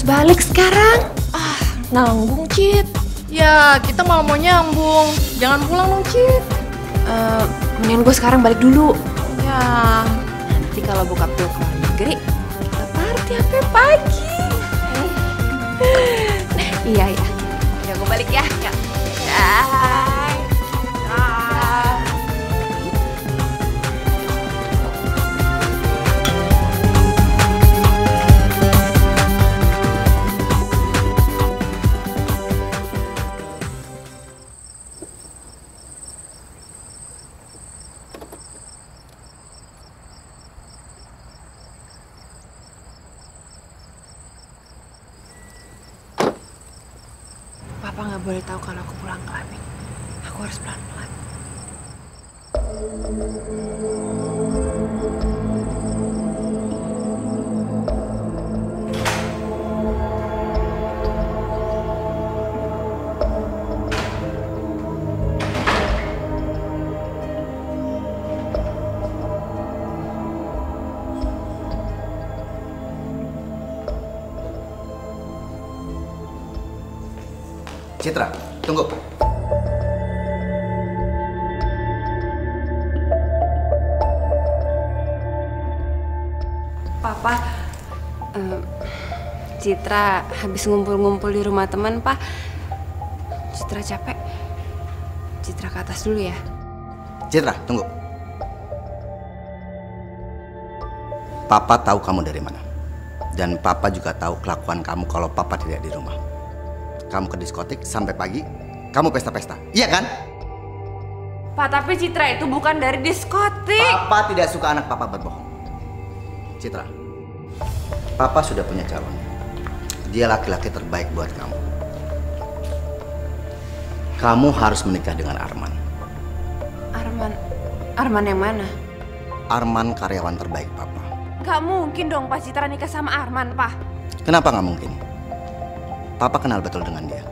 balik sekarang? Nanggung, Cit. Ya, kita malah mau nyambung. Jangan pulang dong, Cit. Mendingan gue sekarang balik dulu. Ya, Nanti kalau bokap gue ke luar negeri, kita party sampai pagi. Iya. Ya, gue balik ya. Ya. Papa nggak boleh tahu kalau aku pulang ke Amin. Aku harus pelan-pelan. Citra, tunggu. Papa, Citra habis ngumpul-ngumpul di rumah teman, Pak. Citra capek. Citra ke atas dulu ya. Citra, tunggu. Papa tahu kamu dari mana. Dan Papa juga tahu kelakuan kamu kalau Papa tidak di rumah. Kamu ke diskotik sampai pagi, kamu pesta-pesta, iya kan? Pak, tapi Citra itu bukan dari diskotik. Papa tidak suka anak Papa berbohong. Citra, Papa sudah punya calon. Dia laki-laki terbaik buat kamu. Kamu harus menikah dengan Arman. Arman yang mana? Arman karyawan terbaik Papa. Gak mungkin dong Pak Citra nikah sama Arman, Pak. Kenapa nggak mungkin? Papa kenal betul dengan dia.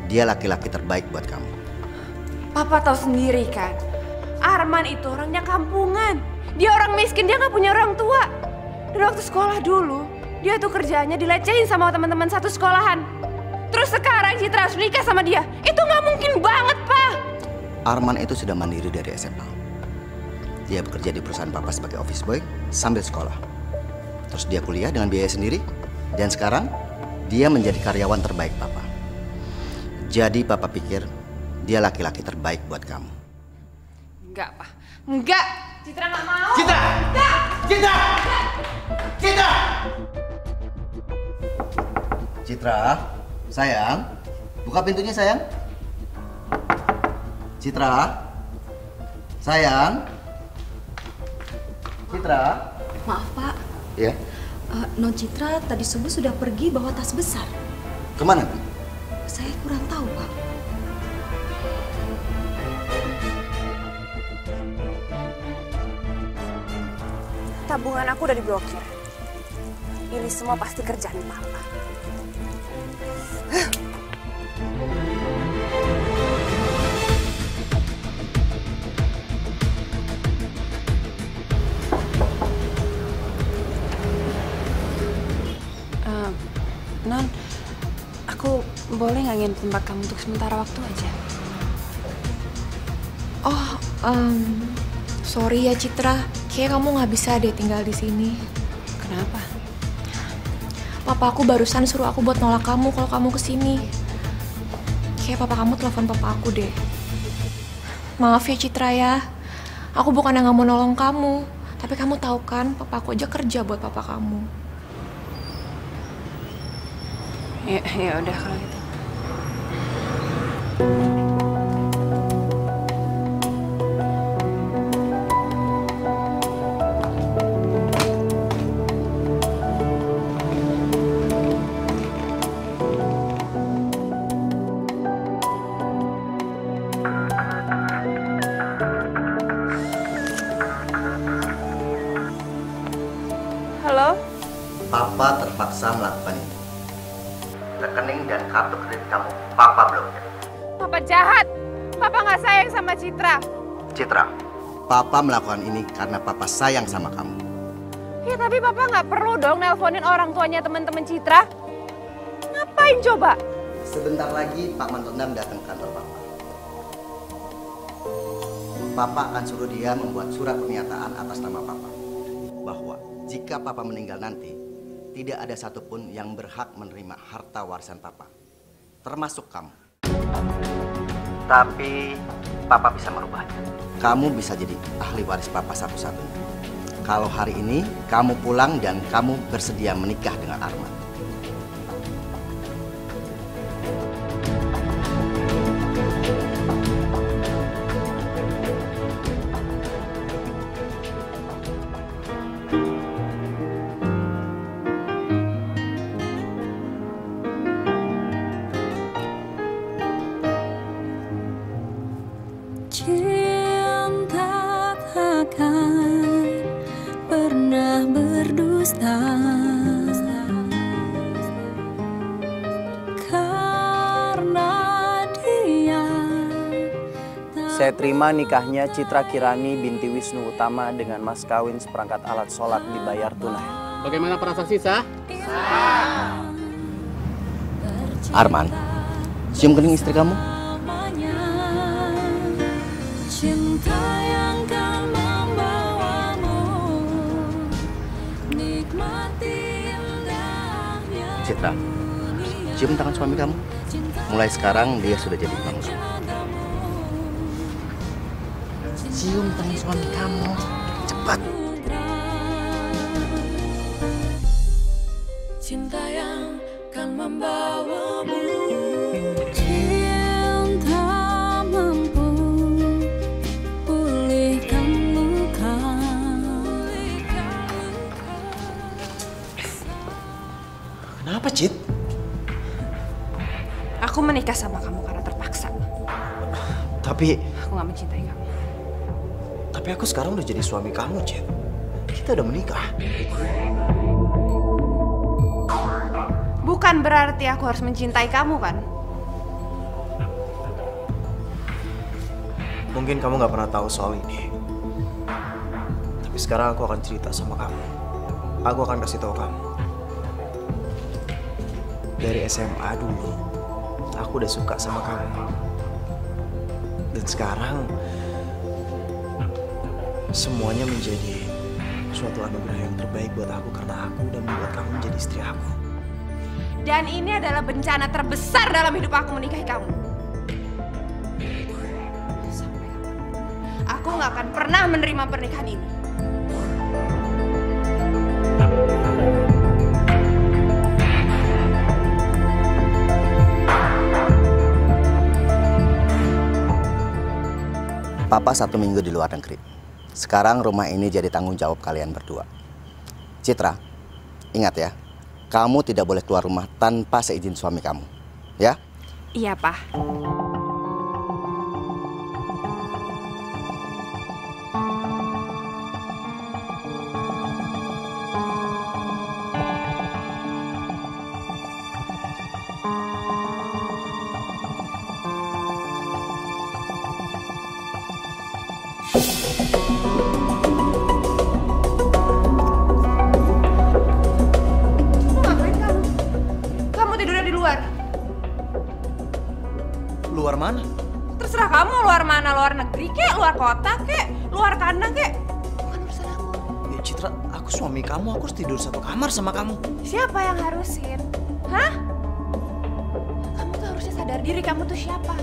Dia laki-laki terbaik buat kamu. Papa tahu sendiri kan, Arman itu orangnya kampungan. Dia orang miskin, dia nggak punya orang tua. Dan waktu sekolah dulu, dia tuh kerjanya dilecehin sama teman-teman satu sekolahan. Terus sekarang Citra harus nikah sama dia. Itu nggak mungkin banget, Pak. Arman itu sudah mandiri dari SMA. Dia bekerja di perusahaan Papa sebagai office boy sambil sekolah. Terus dia kuliah dengan biaya sendiri. Dan sekarang dia menjadi karyawan terbaik Papa. Jadi Papa pikir dia laki-laki terbaik buat kamu. Enggak, Pak. Enggak. Citra nggak mau. Citra! Enggak. Citra! Citra! Citra, sayang. Buka pintunya, sayang. Citra. Sayang. Citra. Maaf Pak, Ya. Non Citra tadi subuh sudah pergi bawa tas besar. Kemana, Bu? Saya kurang tahu Pak. Tabungan aku udah diblokir. Ini semua pasti kerjaan Papa. Non, aku boleh nggak nginep tempat kamu untuk sementara waktu aja? oh, sorry ya Citra. Kayaknya kamu nggak bisa deh tinggal di sini. Kenapa? Papa aku barusan suruh aku buat nolak kamu kalau kamu kesini. Kayak papa kamu telepon papa aku deh. Maaf ya Citra ya. Aku bukan yang nggak mau nolong kamu. Tapi kamu tahu kan, papa aku aja kerja buat papa kamu. Ya udah kalau gitu. Halo? Papa terpaksa melakukan ini. Rekening dan kartu kredit kamu, Papa blokir. Papa jahat. Papa nggak sayang sama Citra. Citra, Papa melakukan ini karena Papa sayang sama kamu. Ya tapi Papa nggak perlu dong nelponin orang tuanya teman-teman Citra. ngapain coba? Sebentar lagi Pak Mantondam datang ke kantor Papa. Papa akan suruh dia membuat surat pernyataan atas nama Papa. Bahwa jika Papa meninggal nanti, tidak ada satupun yang berhak menerima harta warisan Papa. Termasuk kamu. Tapi Papa bisa merubahnya. Kamu bisa jadi ahli waris Papa satu-satunya. Kalau hari ini kamu pulang dan kamu bersedia menikah dengan Arman. Cinta takkan pernah berdusta, karena dia. Saya terima nikahnya Citra Kirani binti Wisnu Utama dengan mas kawin seperangkat alat sholat dibayar tunai. Bagaimana para saksi sah? Arman, cium kening istri kamu. Cinta yang kan membawamu nikmati indahnya. Citra, cium tangan suami kamu. Mulai sekarang dia sudah jadi imam kamu. Cium tangan suami kamu. Cepat. Cinta yang kan membawamu. Cinta mampu pulihkan luka. Kenapa, Cit? Aku menikah sama kamu karena terpaksa. Tapi Aku gak mencintai kamu. aku sekarang udah jadi suami kamu, Cit. Kita udah menikah. Bukan berarti aku harus mencintai kamu kan? Mungkin kamu nggak pernah tahu soal ini. Tapi sekarang aku akan cerita sama kamu. Aku akan kasih tahu kamu. Dari SMA dulu, aku udah suka sama kamu. Dan sekarang, semuanya menjadi suatu anugerah yang terbaik buat aku karena aku udah membuat kamu menjadi istri aku. Dan ini adalah bencana terbesar dalam hidup aku menikahi kamu. Sampai kapan? Aku gak akan pernah menerima pernikahan ini. Papa 1 minggu di luar negeri. Sekarang rumah ini jadi tanggung jawab kalian berdua. Citra, ingat ya. Kamu tidak boleh keluar rumah tanpa seizin suami kamu, ya? Iya, Pak. Luar mana? Terserah kamu, luar mana, luar negeri kek, luar kota kek, luar kandang kek. Bukan urusan aku. Ya Citra, aku suami kamu, aku harus tidur satu kamar sama kamu. Siapa yang harusin? Hah? Kamu tuh harusnya sadar diri kamu tuh siapa.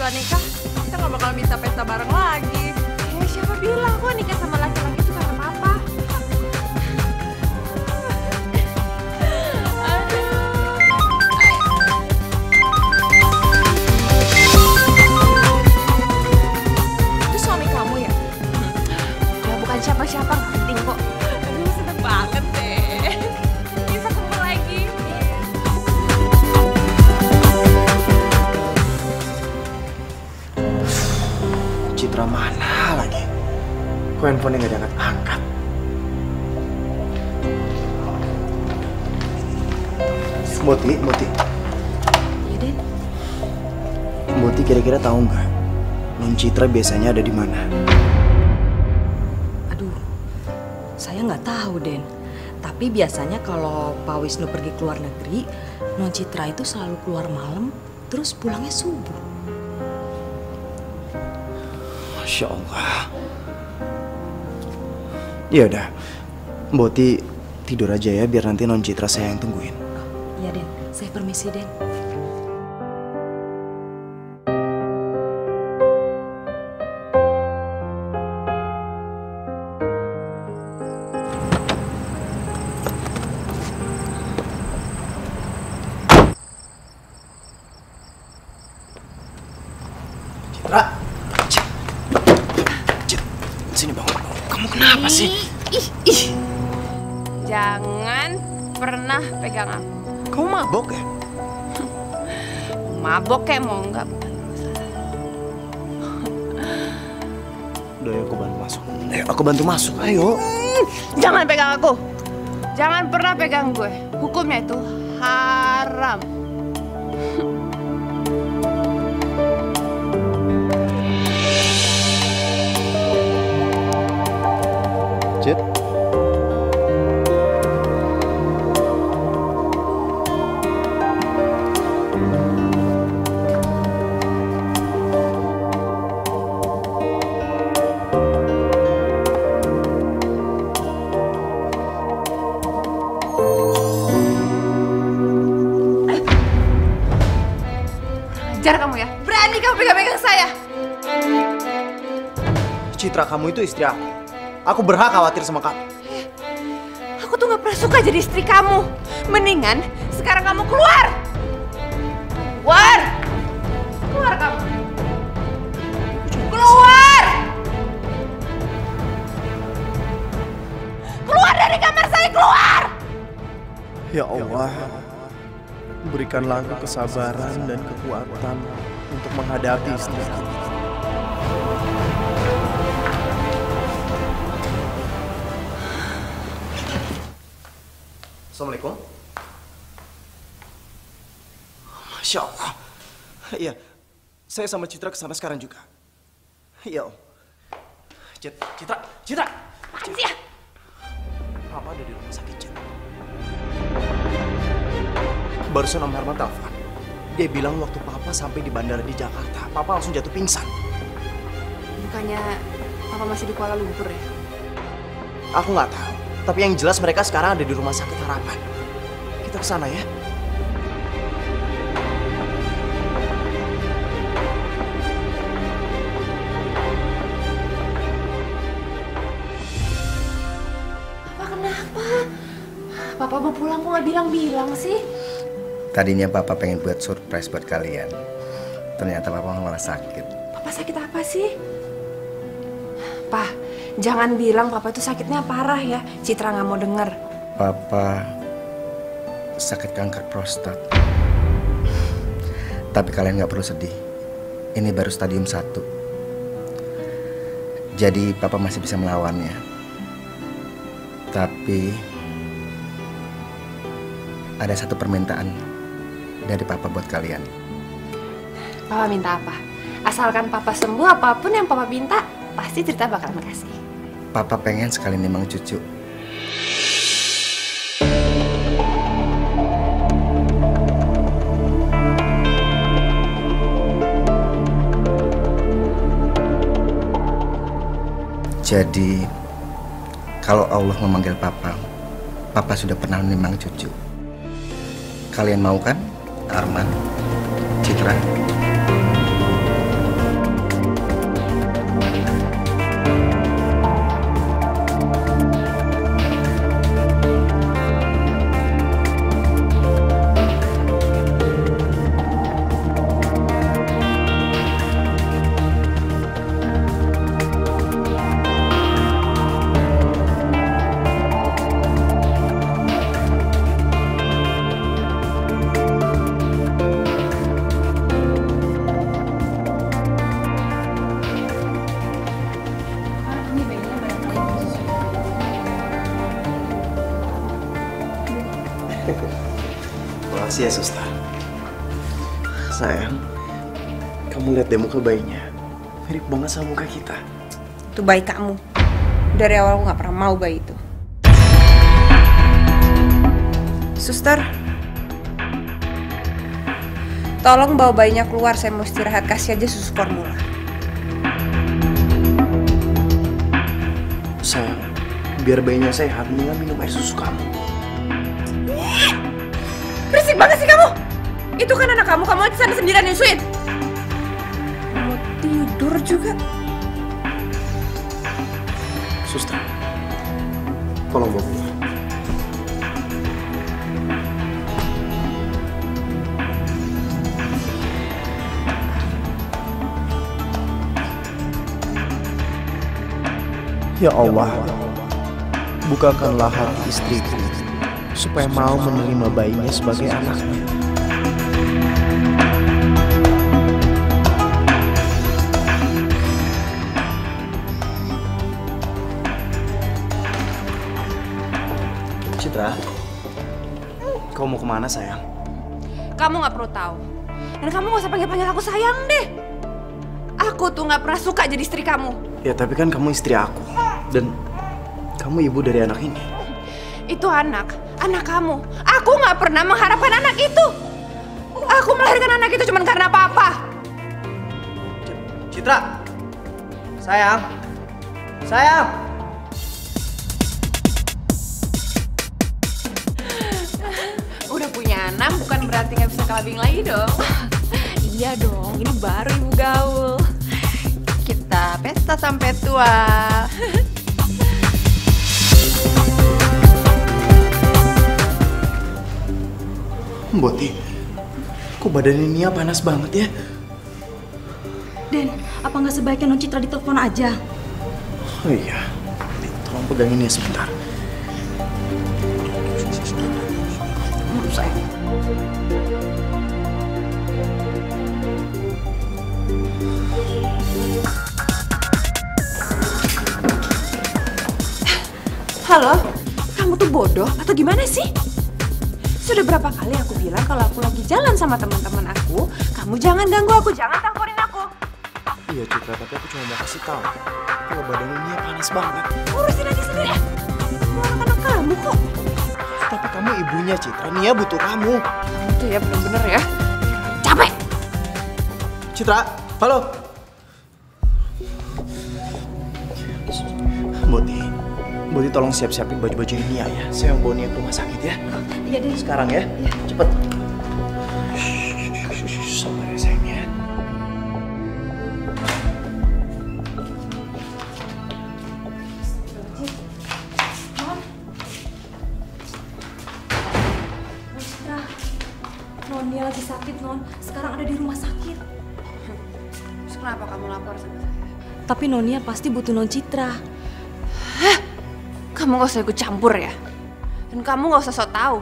Nikah, kita nggak bakal bisa pesta bareng lagi. Siapa bilang kok nikah sama laki-laki itu karena Kok handphonenya nggak diangkat-angkat? Mboti. Iya, Den. Mboti kira-kira tahu nggak Non Citra biasanya ada di mana? Aduh, saya nggak tahu, Den. Tapi biasanya kalau Pak Wisnu pergi ke luar negeri, Non Citra itu selalu keluar malam, terus pulangnya subuh. Masya Allah. Ya udah, Mboti tidur aja ya, biar nanti Non Citra saya yang tungguin. Iya, Den. Saya permisi, Den. Citra, sini bangun. Kamu kenapa sih? Jangan pernah pegang aku. Kamu mabok ya? Mabok kayak mau enggak bukan urusan. Udah ya, aku bantu masuk. Ayo, aku bantu masuk. Ayo. Jangan pegang aku. Jangan pernah pegang gue. Hukumnya itu haram. Cit. Ajar kamu ya. Berani kamu pegang-pegang saya. Citra, kamu itu istri aku. Aku berhak khawatir sama kamu. Aku tuh gak pernah suka jadi istri kamu. Mendingan sekarang kamu keluar. Keluar. Keluar kamu. Keluar. Keluar dari kamar saya, keluar. Ya Allah, berikanlah aku kesabaran dan kekuatan untuk menghadapi istriku. Assalamualaikum. Masya Allah. Iya, saya sama Citra kesana sekarang juga. Iya, Om. Citra. Apaan sih ya? Papa ada di rumah sakit, Citra. Barusan Om Herman telepon. Dia bilang waktu Papa sampai di bandara di Jakarta, Papa langsung jatuh pingsan. Bukannya Papa masih di Kuala Lumpur ya? Aku nggak tahu. Tapi yang jelas mereka sekarang ada di Rumah Sakit Harapan. Kita ke sana ya. Papa kenapa? Papa mau pulang kok nggak bilang-bilang sih? Tadinya Papa pengen buat surprise buat kalian. Ternyata Papa malah sakit. Papa sakit apa sih? Pak, jangan bilang Papa itu sakitnya parah ya. Citra nggak mau denger. Papa sakit kanker prostat. Tapi kalian nggak perlu sedih. Ini baru stadium 1. Jadi Papa masih bisa melawannya. Tapi ada satu permintaan dari Papa buat kalian. Papa minta apa? Asalkan Papa sembuh, apapun yang Papa minta, pasti Citra bakalan kasih. Papa pengen sekali nimang cucu. Jadi, kalau Allah memanggil Papa, Papa sudah pernah nimang cucu. Kalian mau kan? Arman, Citra. Makasih ya, Suster. Sayang, kamu lihat deh muka bayinya. Mirip banget sama muka kita. Itu bayi kamu. Dari awal aku nggak pernah mau bayi itu. Suster, tolong bawa bayinya keluar. Saya mau istirahat. Kasih aja susu formula. Sayang, biar bayinya sehat, mendingan minum air susu kamu. Berisik banget sih kamu. Itu kan anak kamu. Kamu di sana sendirian nyusuin. Mau tidur juga. Suster, tolong bawa keluar. Ya Allah, bukakanlah hati istriku supaya mau menerima bayinya sebagai anaknya. Citra, kau mau kemana sayang? Kamu nggak perlu tahu. Dan kamu nggak usah panggil-panggil aku sayang deh. Aku tuh nggak pernah suka jadi istri kamu. Ya tapi kan kamu istri aku. Dan kamu ibu dari anak ini. Itu anak kamu. Aku nggak pernah mengharapkan anak itu. Aku melahirkan anak itu cuma karena papa. Citra, sayang, sayang. Udah punya anak bukan berarti nggak bisa kelabing lagi dong. Iya dong, ini baru ibu gaul. Kita pesta sampai tua. Boti, kok badannya Nia panas banget ya? Den, apa nggak sebaiknya Non Citra ditelepon aja? Oh iya, nih, tolong pegangin ya sebentar. Sayang. Halo, kamu tuh bodoh atau gimana sih? Sudah berapa kali aku bilang kalau aku lagi jalan sama teman-teman aku, kamu jangan ganggu aku, jangan campurin aku. Iya Citra, tapi aku cuma mau kasih tahu kalau badannya Nia panas banget. Urusin aja sendiri ya. Aku anak-anak kamu kok. Tapi kamu ibunya Citra, Nia butuh kamu. Itu ya bener-bener ya. Capek. Citra, halo. Boti tolong siap-siapin baju-baju Nia ya. Saya yang bawa Nia ke rumah sakit ya. Iya deh. Sekarang ya. Iya. Cepet. Sabar ya sayangnya. Non, dia lagi sakit, Non. Sekarang ada di rumah sakit. Terus kenapa kamu lapor sama saya? Tapi Nonia pasti butuh Non Citra. Kamu gak usah ikut campur ya. Dan kamu gak usah sok tahu.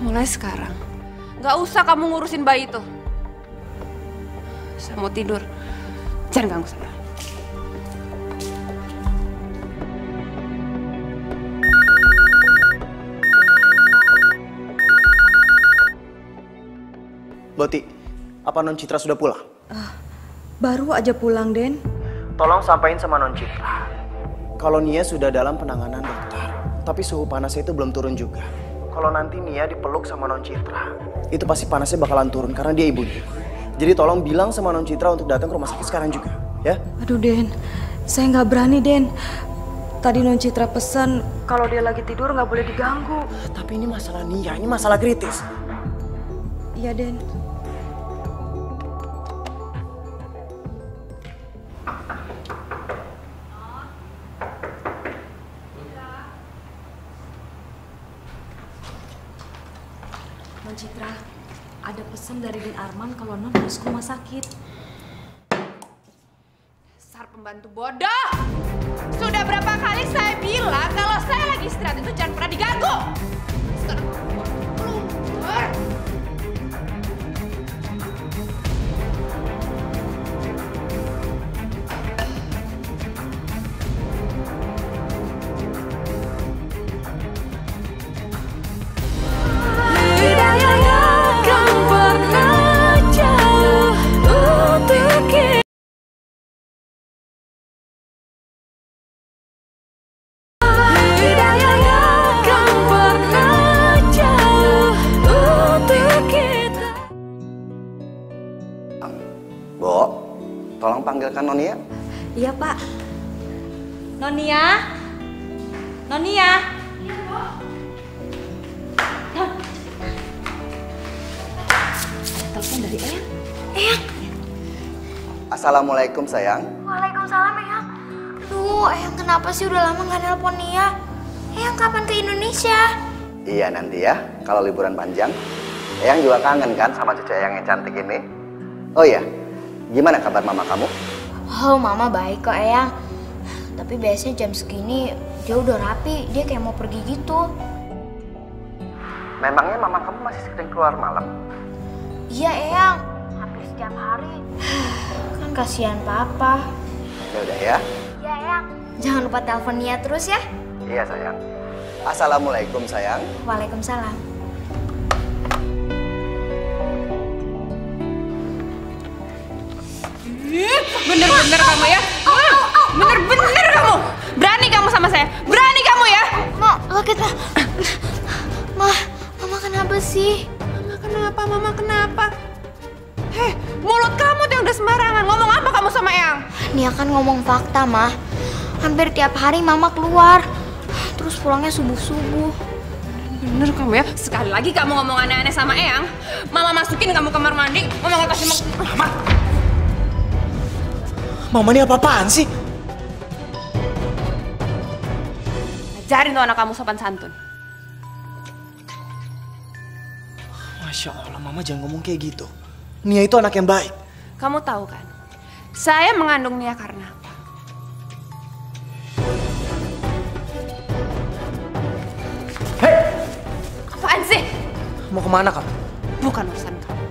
Mulai sekarang, gak usah kamu ngurusin bayi itu. Saya mau tidur. Jangan ganggu saya. Boti, apa Non Citra sudah pulang? Baru aja pulang, Den. Tolong sampaikan sama Non Citra kalau Nia sudah dalam penanganan dokter, tapi suhu panasnya itu belum turun juga. Kalau nanti Nia dipeluk sama Non Citra, itu pasti panasnya bakalan turun karena dia ibunya. Jadi tolong bilang sama Non Citra untuk datang ke rumah sakit sekarang juga, ya? Aduh, Den. Saya nggak berani, Den. Tadi Non Citra pesan kalau dia lagi tidur nggak boleh diganggu. Tapi ini masalah Nia, ini masalah kritis. Iya, Den. Non Citra, ada pesan dari Den Arman kalau Non harus ke rumah sakit. Dasar pembantu bodoh! Sudah berapa kali saya bilang kalau saya lagi istirahat itu jangan pernah diganggu! Sekarang keluar! Tolong panggilkan Nonia. Iya, Pak. Nonia? Nonia? Ada telepon dari Eyang. Eyang. Assalamualaikum sayang. Waalaikumsalam, Eyang. Duh, Eyang kenapa sih udah lama nggak nelpon Nia? Eyang kapan ke Indonesia? Iya nanti ya, kalau liburan panjang. Eyang juga kangen kan sama cucu Eyang yang cantik ini. Oh iya, gimana kabar mama kamu? Oh, mama baik kok, Eyang. Tapi biasanya jam segini dia udah rapi, dia kayak mau pergi gitu. Memangnya mama kamu masih sering keluar malam? Iya, Eyang. Hampir setiap hari. Kan kasihan papa. Ya udah ya. Iya, Eyang. Jangan lupa telepon Nia terus ya. Iya sayang. Assalamualaikum sayang. Waalaikumsalam. Bener-bener kamu ya. Bener-bener kamu. Berani kamu sama saya. Berani kamu ya. Ma, sakit, Ma. Mama kenapa sih? Mama kenapa? Heh, mulut kamu tuh yang udah sembarangan. Ngomong apa kamu sama Eyang? Nia kan ngomong fakta, Ma. Hampir tiap hari Mama keluar. Terus pulangnya subuh-subuh. Bener kamu ya. Sekali lagi kamu ngomong aneh-aneh sama Eyang, Mama masukin kamu kamar mandi. Mama nggak kasih Mama! Mama ini apa-apaan sih? Ajarin tuh anak kamu sopan santun. Masya Allah, Mama jangan ngomong kayak gitu. Nia itu anak yang baik. Kamu tahu kan, saya mengandung Nia karena apa? Hei! Apaan sih? Mau kemana kamu? Bukan urusan kamu.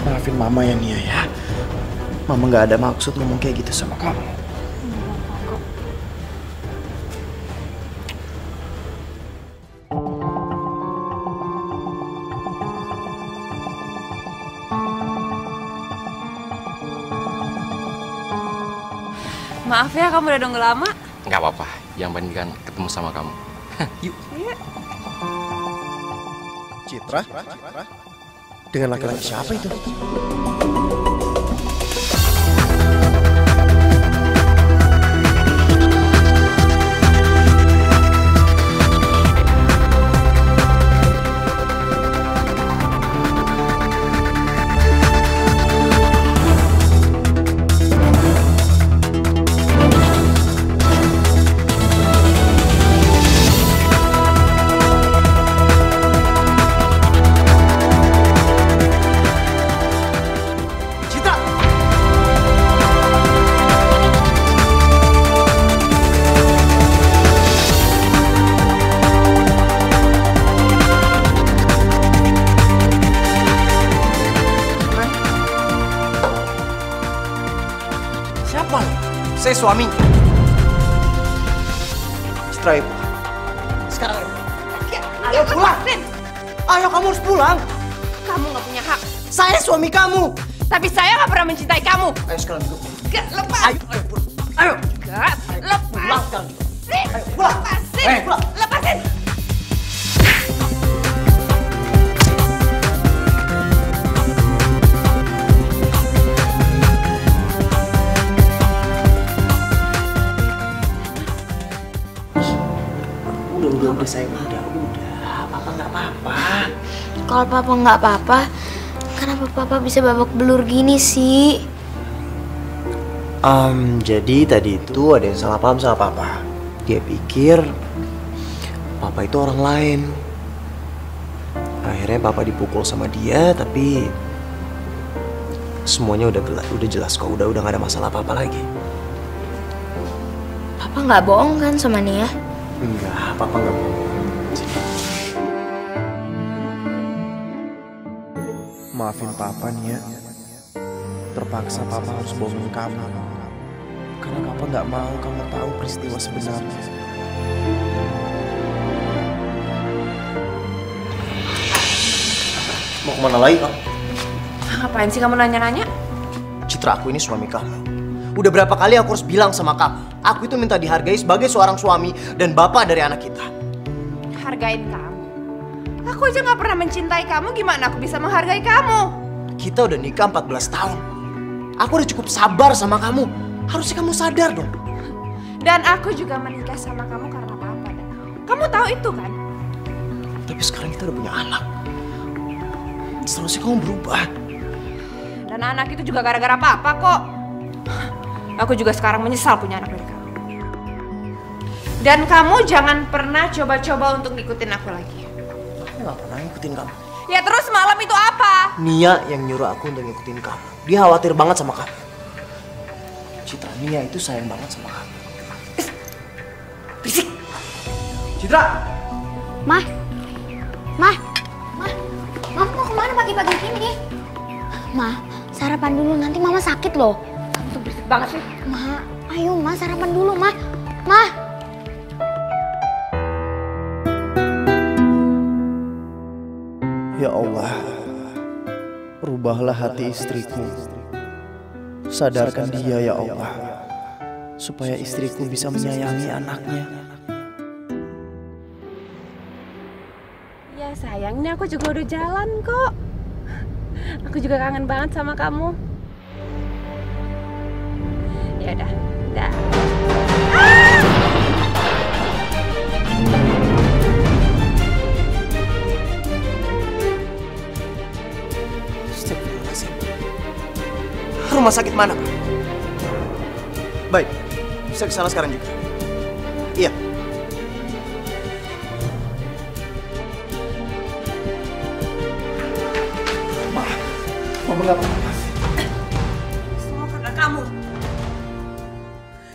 Maafin Mama ya Nia ya. Mama nggak ada maksud ngomong kayak gitu sama kamu. Maaf ya, kamu udah nunggu lama. Nggak apa-apa, yang penting kan ketemu sama kamu. Yuk. Citra? Dengan laki-laki siapa itu? Saya suaminya. Citra ibu. Sekarang ibu. Ayo pulang. Ayo kamu harus pulang. Kamu nggak punya hak. Saya suami kamu. Tapi saya nggak pernah mencintai kamu. Ayo sekarang duduk. Gak, lepas. Ayo pulang. Ayo. Gak, lepas. Pulang sekarang. Ayo, pulang. Lepasin. Pulang. Lepasin. Udah sayang, udah. Papa nggak apa-apa. Kalau Papa nggak apa-apa, kenapa Papa bisa babak belur gini sih? Jadi tadi itu ada yang salah paham sama Papa. Dia pikir Papa itu orang lain. Akhirnya Papa dipukul sama dia, tapi semuanya udah jelas kok. Udah nggak ada masalah apa-apa lagi. Papa nggak bohong kan sama Nia? Enggak, Papa nggak bohong. Maafin Papa Nia. Terpaksa Papa harus bohongin kamu. Karena Papa nggak mau kamu tahu peristiwa sebenarnya. Mau kemana lagi kamu? Ngapain sih kamu nanya-nanya? Citra, aku ini suami kamu. Udah berapa kali aku harus bilang sama kamu, aku itu minta dihargai sebagai seorang suami dan bapak dari anak kita. Hargain kamu. Aku aja gak pernah mencintai kamu, gimana aku bisa menghargai kamu? Kita udah nikah 14 tahun. Aku udah cukup sabar sama kamu. Harusnya kamu sadar dong. Dan aku juga menikah sama kamu karena Papa. Kamu tahu itu kan? Tapi sekarang kita udah punya anak. Seharusnya kamu berubah. Dan anak itu juga gara-gara Papa kok. Aku juga sekarang menyesal punya anak dari kamu. Dan kamu jangan pernah coba-coba untuk ngikutin aku lagi. Aku gak pernah ngikutin kamu. Ya terus malam itu apa? Nia yang nyuruh aku untuk ngikutin kamu. Dia khawatir banget sama kamu. Citra, Nia itu sayang banget sama kamu. Berisik! Citra! Mah, Mah mau kemana pagi-pagi gini? Mah, sarapan dulu, nanti Mama sakit loh. Kamu tuh berisik banget sih. Mah, ayo Mah sarapan dulu, Mah. Mah. Ya Allah, rubahlah hati istriku. Sadarkan dia ya Allah, supaya istriku bisa menyayangi anaknya. Ya sayang, ini aku juga udah jalan kok. Aku juga kangen banget sama kamu. Ya udah, dah. Rumah sakit mana, Pak? Baik, bisa kesana sekarang juga. Iya. Mama nggak apa-apa. Semua karena kamu.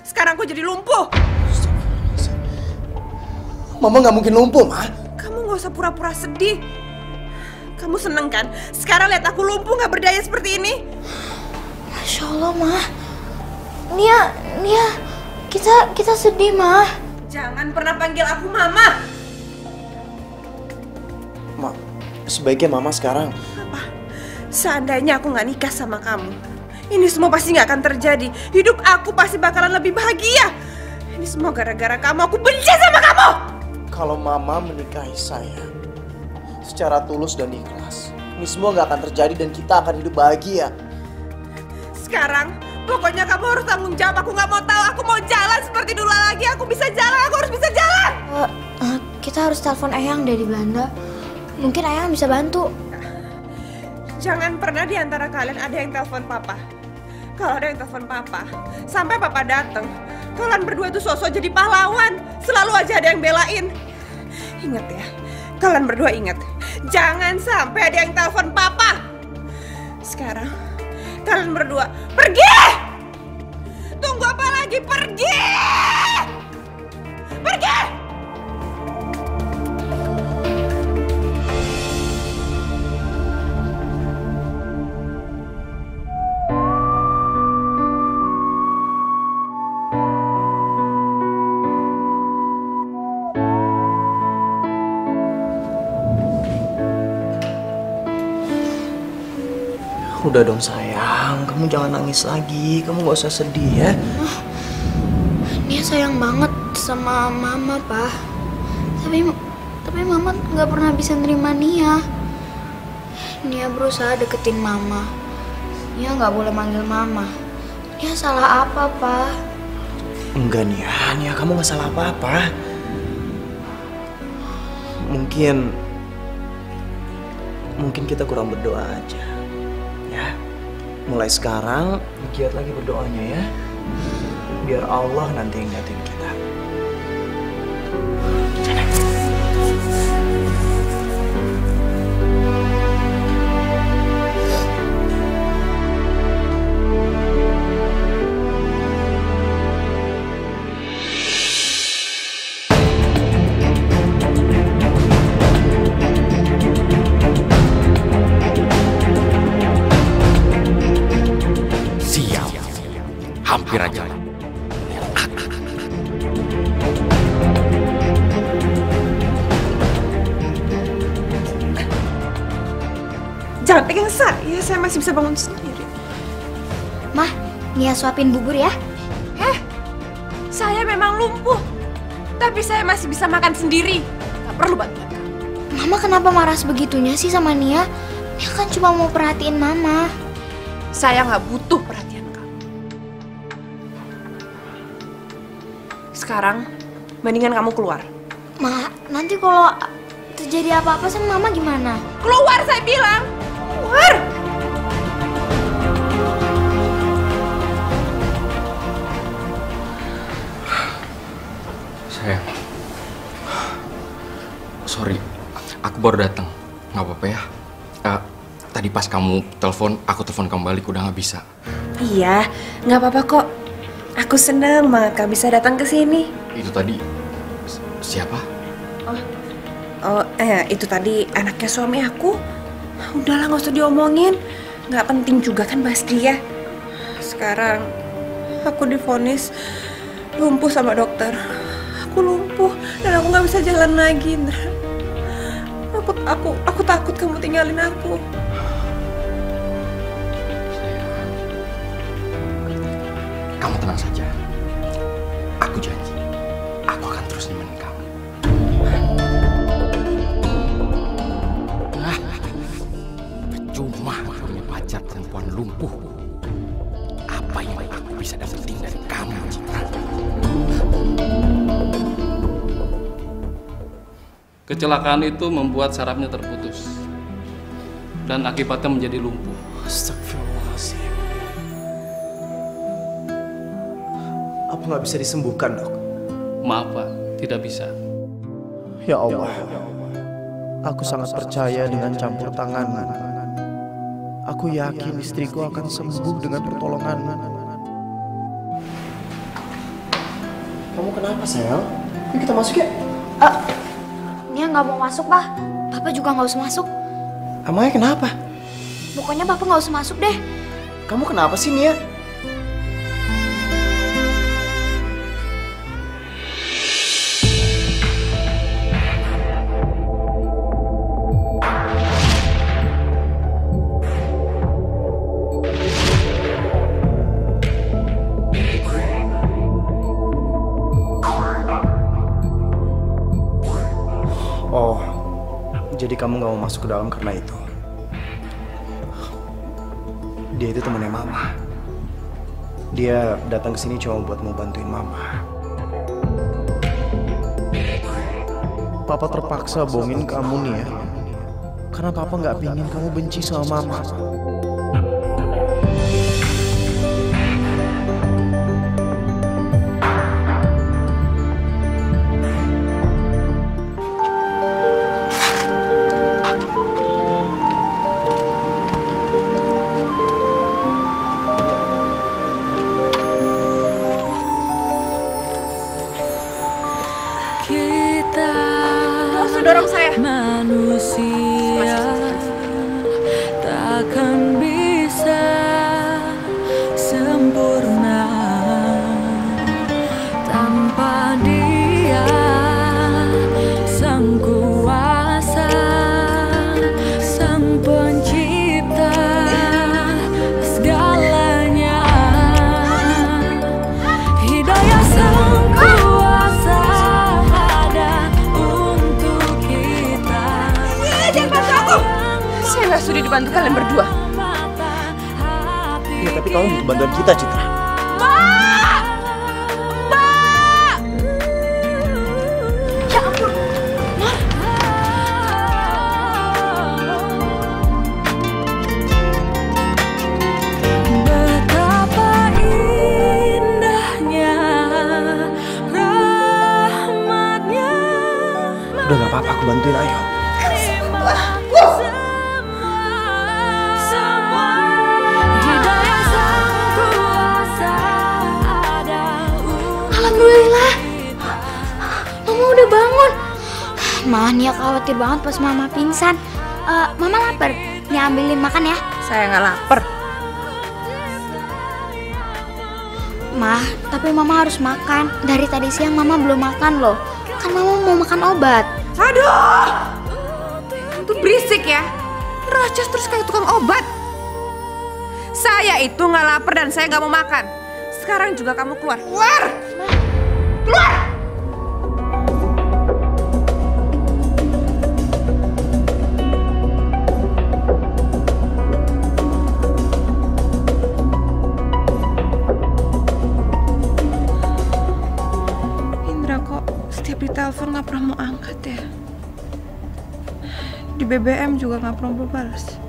Sekarang aku jadi lumpuh. Mama nggak mungkin lumpuh, Ma. Kamu nggak usah pura-pura sedih. Kamu seneng kan? Sekarang lihat aku lumpuh nggak berdaya seperti ini. Masya Allah, Mah. Nia, kita sedih, Mah. Jangan pernah panggil aku Mama. Ma, sebaiknya Mama sekarang. Seandainya aku nggak nikah sama kamu, ini semua pasti nggak akan terjadi. Hidup aku pasti bakalan lebih bahagia. Ini semua gara-gara kamu. Aku benci sama kamu. Kalau Mama menikahi saya secara tulus dan ikhlas, ini semua nggak akan terjadi dan kita akan hidup bahagia. Sekarang, pokoknya kamu harus tanggung jawab. Aku nggak mau tahu. Aku mau jalan seperti dulu lagi. Aku bisa jalan. Aku harus bisa jalan. Kita harus telepon Eyang dari Belanda. Mungkin Eyang bisa bantu. Jangan pernah di antara kalian ada yang telepon Papa. Kalau ada yang telepon Papa, sampai Papa datang, kalian berdua itu sosok jadi pahlawan. Selalu aja ada yang belain. Ingat ya, kalian berdua ingat. Jangan sampai ada yang telepon Papa. Sekarang, kalian berdua pergi! Tunggu apa lagi? Pergi! Pergi! Udah dong sayang, kamu jangan nangis lagi. Kamu gak usah sedih ya. Nia sayang banget sama Mama, Pak. Tapi Mama nggak pernah bisa nerima Nia. Nia berusaha deketin Mama. Nia nggak boleh manggil Mama. Nia salah apa, Pak? Enggak Nia, kamu gak salah apa-apa. Mungkin kita kurang berdoa aja. Ya, mulai sekarang giat lagi berdoanya ya. Biar Allah nanti yang ingatin kita. Hampir aja. Jangan pegang saya masih bisa bangun sendiri. Mah, Nia suapin bubur ya. Saya memang lumpuh, tapi saya masih bisa makan sendiri. Gak perlu bantuan kamu. Mama kenapa marah sebegitunya sih sama Nia? Nia kan cuma mau perhatiin Mama. Saya nggak butuh perhatian kamu. Sekarang, mendingan kamu keluar. Ma, nanti kalau terjadi apa-apa sama Mama gimana? Keluar saya bilang! Keluar! Sayang. Sorry, aku baru datang. Nggak apa-apa ya. Tadi pas kamu telepon, aku telepon kamu balik, udah nggak bisa. Iya, nggak apa-apa kok. Aku senang banget kamu bisa datang ke sini. Itu tadi siapa? Itu tadi anaknya suami aku. Udahlah, nggak usah diomongin. Nggak penting juga kan bahas dia. Sekarang aku divonis lumpuh sama dokter. Aku lumpuh dan aku nggak bisa jalan lagi, Indra. Aku takut kamu tinggalin aku. Kamu tenang saja. Aku janji, aku akan terus nemenin kamu. Percuma punya pacar perempuan lumpuh. Apa yang aku bisa dapetin dari kamu, Citra? Kecelakaan itu membuat sarafnya terputus dan akibatnya menjadi lumpuh. Astagfirullahaladzim. Apa nggak bisa disembuhkan, Dok? Maaf Pak, tidak bisa. Ya Allah, aku sangat percaya dengan campur tangan. Aku yakin istriku akan sembuh dengan pertolongan. Kamu kenapa, sayang? Yuk kita masuk ya. Nia nggak mau masuk, Pak. Papa juga nggak usah masuk. Emangnya kenapa? Pokoknya Papa nggak usah masuk deh. Kamu kenapa sih, Nia? Oh, jadi kamu gak mau masuk ke dalam karena itu? Dia itu temannya Mama. Dia datang ke sini cuma buat mau bantuin Mama. Papa terpaksa bohongin kamu nih ya, karena Papa gak pingin kamu benci sama Mama. Dorong saya. Manusia takkan bisa sempurna tanpa Dia, Sang Kuasa, Sang Pencipta segalanya. Hidayah Sang Kuasa nggak sudi dibantu kalian berdua. Ya, tapi kamu butuh bantuan kita, Citra. Mbak! Mbak! Ya ampun, Ma. Betapa indahnya rahmatnya. Udah gak apa-apa, aku bantuin, ayo. Alhamdulillah, Mama udah bangun. Ma, Nia khawatir banget pas Mama pingsan. Mama lapar, Nia ambilin makan ya. Saya nggak lapar. Ma, tapi Mama harus makan. Dari tadi siang Mama belum makan loh. Kan Mama mau makan obat. Aduh! Itu berisik ya. Racas terus kayak tukang obat. Saya itu nggak lapar dan saya nggak mau makan. Sekarang juga kamu keluar. Keluar! Keluar! telepon nggak pernah mau angkat ya. Di BBM juga nggak pernah berbalas.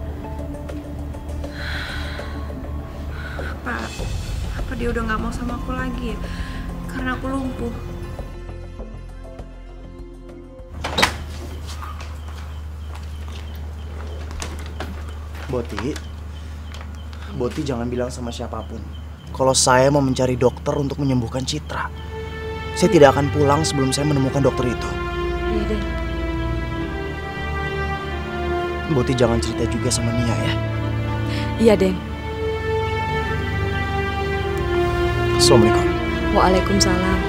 Apa dia udah nggak mau sama aku lagi ya? Karena aku lumpuh. Boti jangan bilang sama siapapun kalau saya mau mencari dokter untuk menyembuhkan Citra. Saya tidak akan pulang sebelum saya menemukan dokter itu. Iya, Den. Boti jangan cerita juga sama Nia ya. Iya, Den. Assalamualaikum. Waalaikumsalam.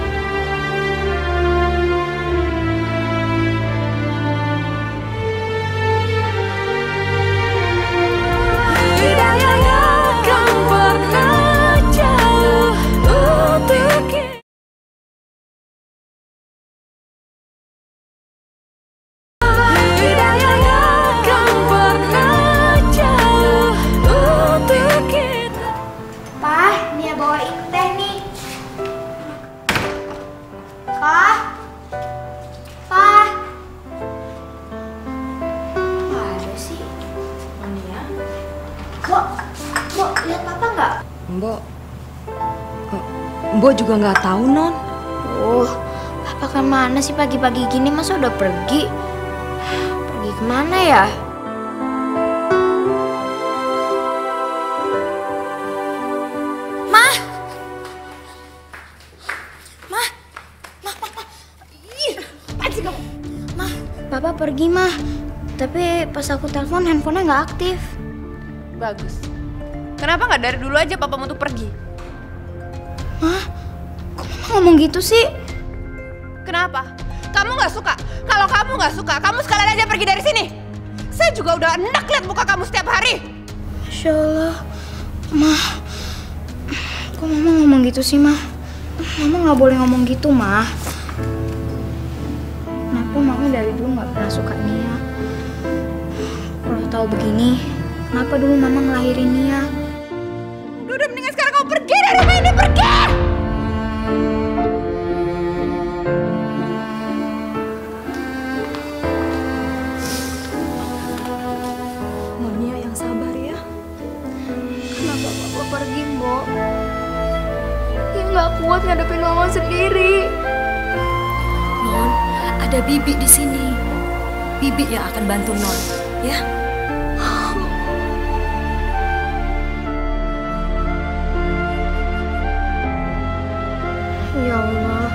Mbok juga nggak tahu, Non. Papa kan mana sih pagi-pagi gini, masa udah pergi? Pergi kemana ya? Papa pergi, Mah. Tapi pas aku telepon handphonenya nggak aktif. Bagus. Kenapa nggak dari dulu aja papamu tuh pergi? Mah, kok Mama ngomong gitu sih? Kenapa? Kamu nggak suka? Kalau kamu nggak suka, kamu sekalian aja pergi dari sini. Saya juga udah enak lihat muka kamu setiap hari. Masya Allah, Mah. Kok Mama ngomong gitu sih, Mah? Mama nggak boleh ngomong gitu, Mah. Kenapa Mama dari dulu nggak pernah suka Nia? Kalau tahu begini, kenapa dulu Mama ngelahirin Nia? Udah mendingan sekarang kamu pergi dari rumah ini, pergi! Nia yang sabar ya. Kenapa Papa pergi, Mbok? Dia nggak kuat ngadepin Mama sendiri. Non, ada Bibi di sini. Bibi yang akan bantu Non, ya. Ya Allah,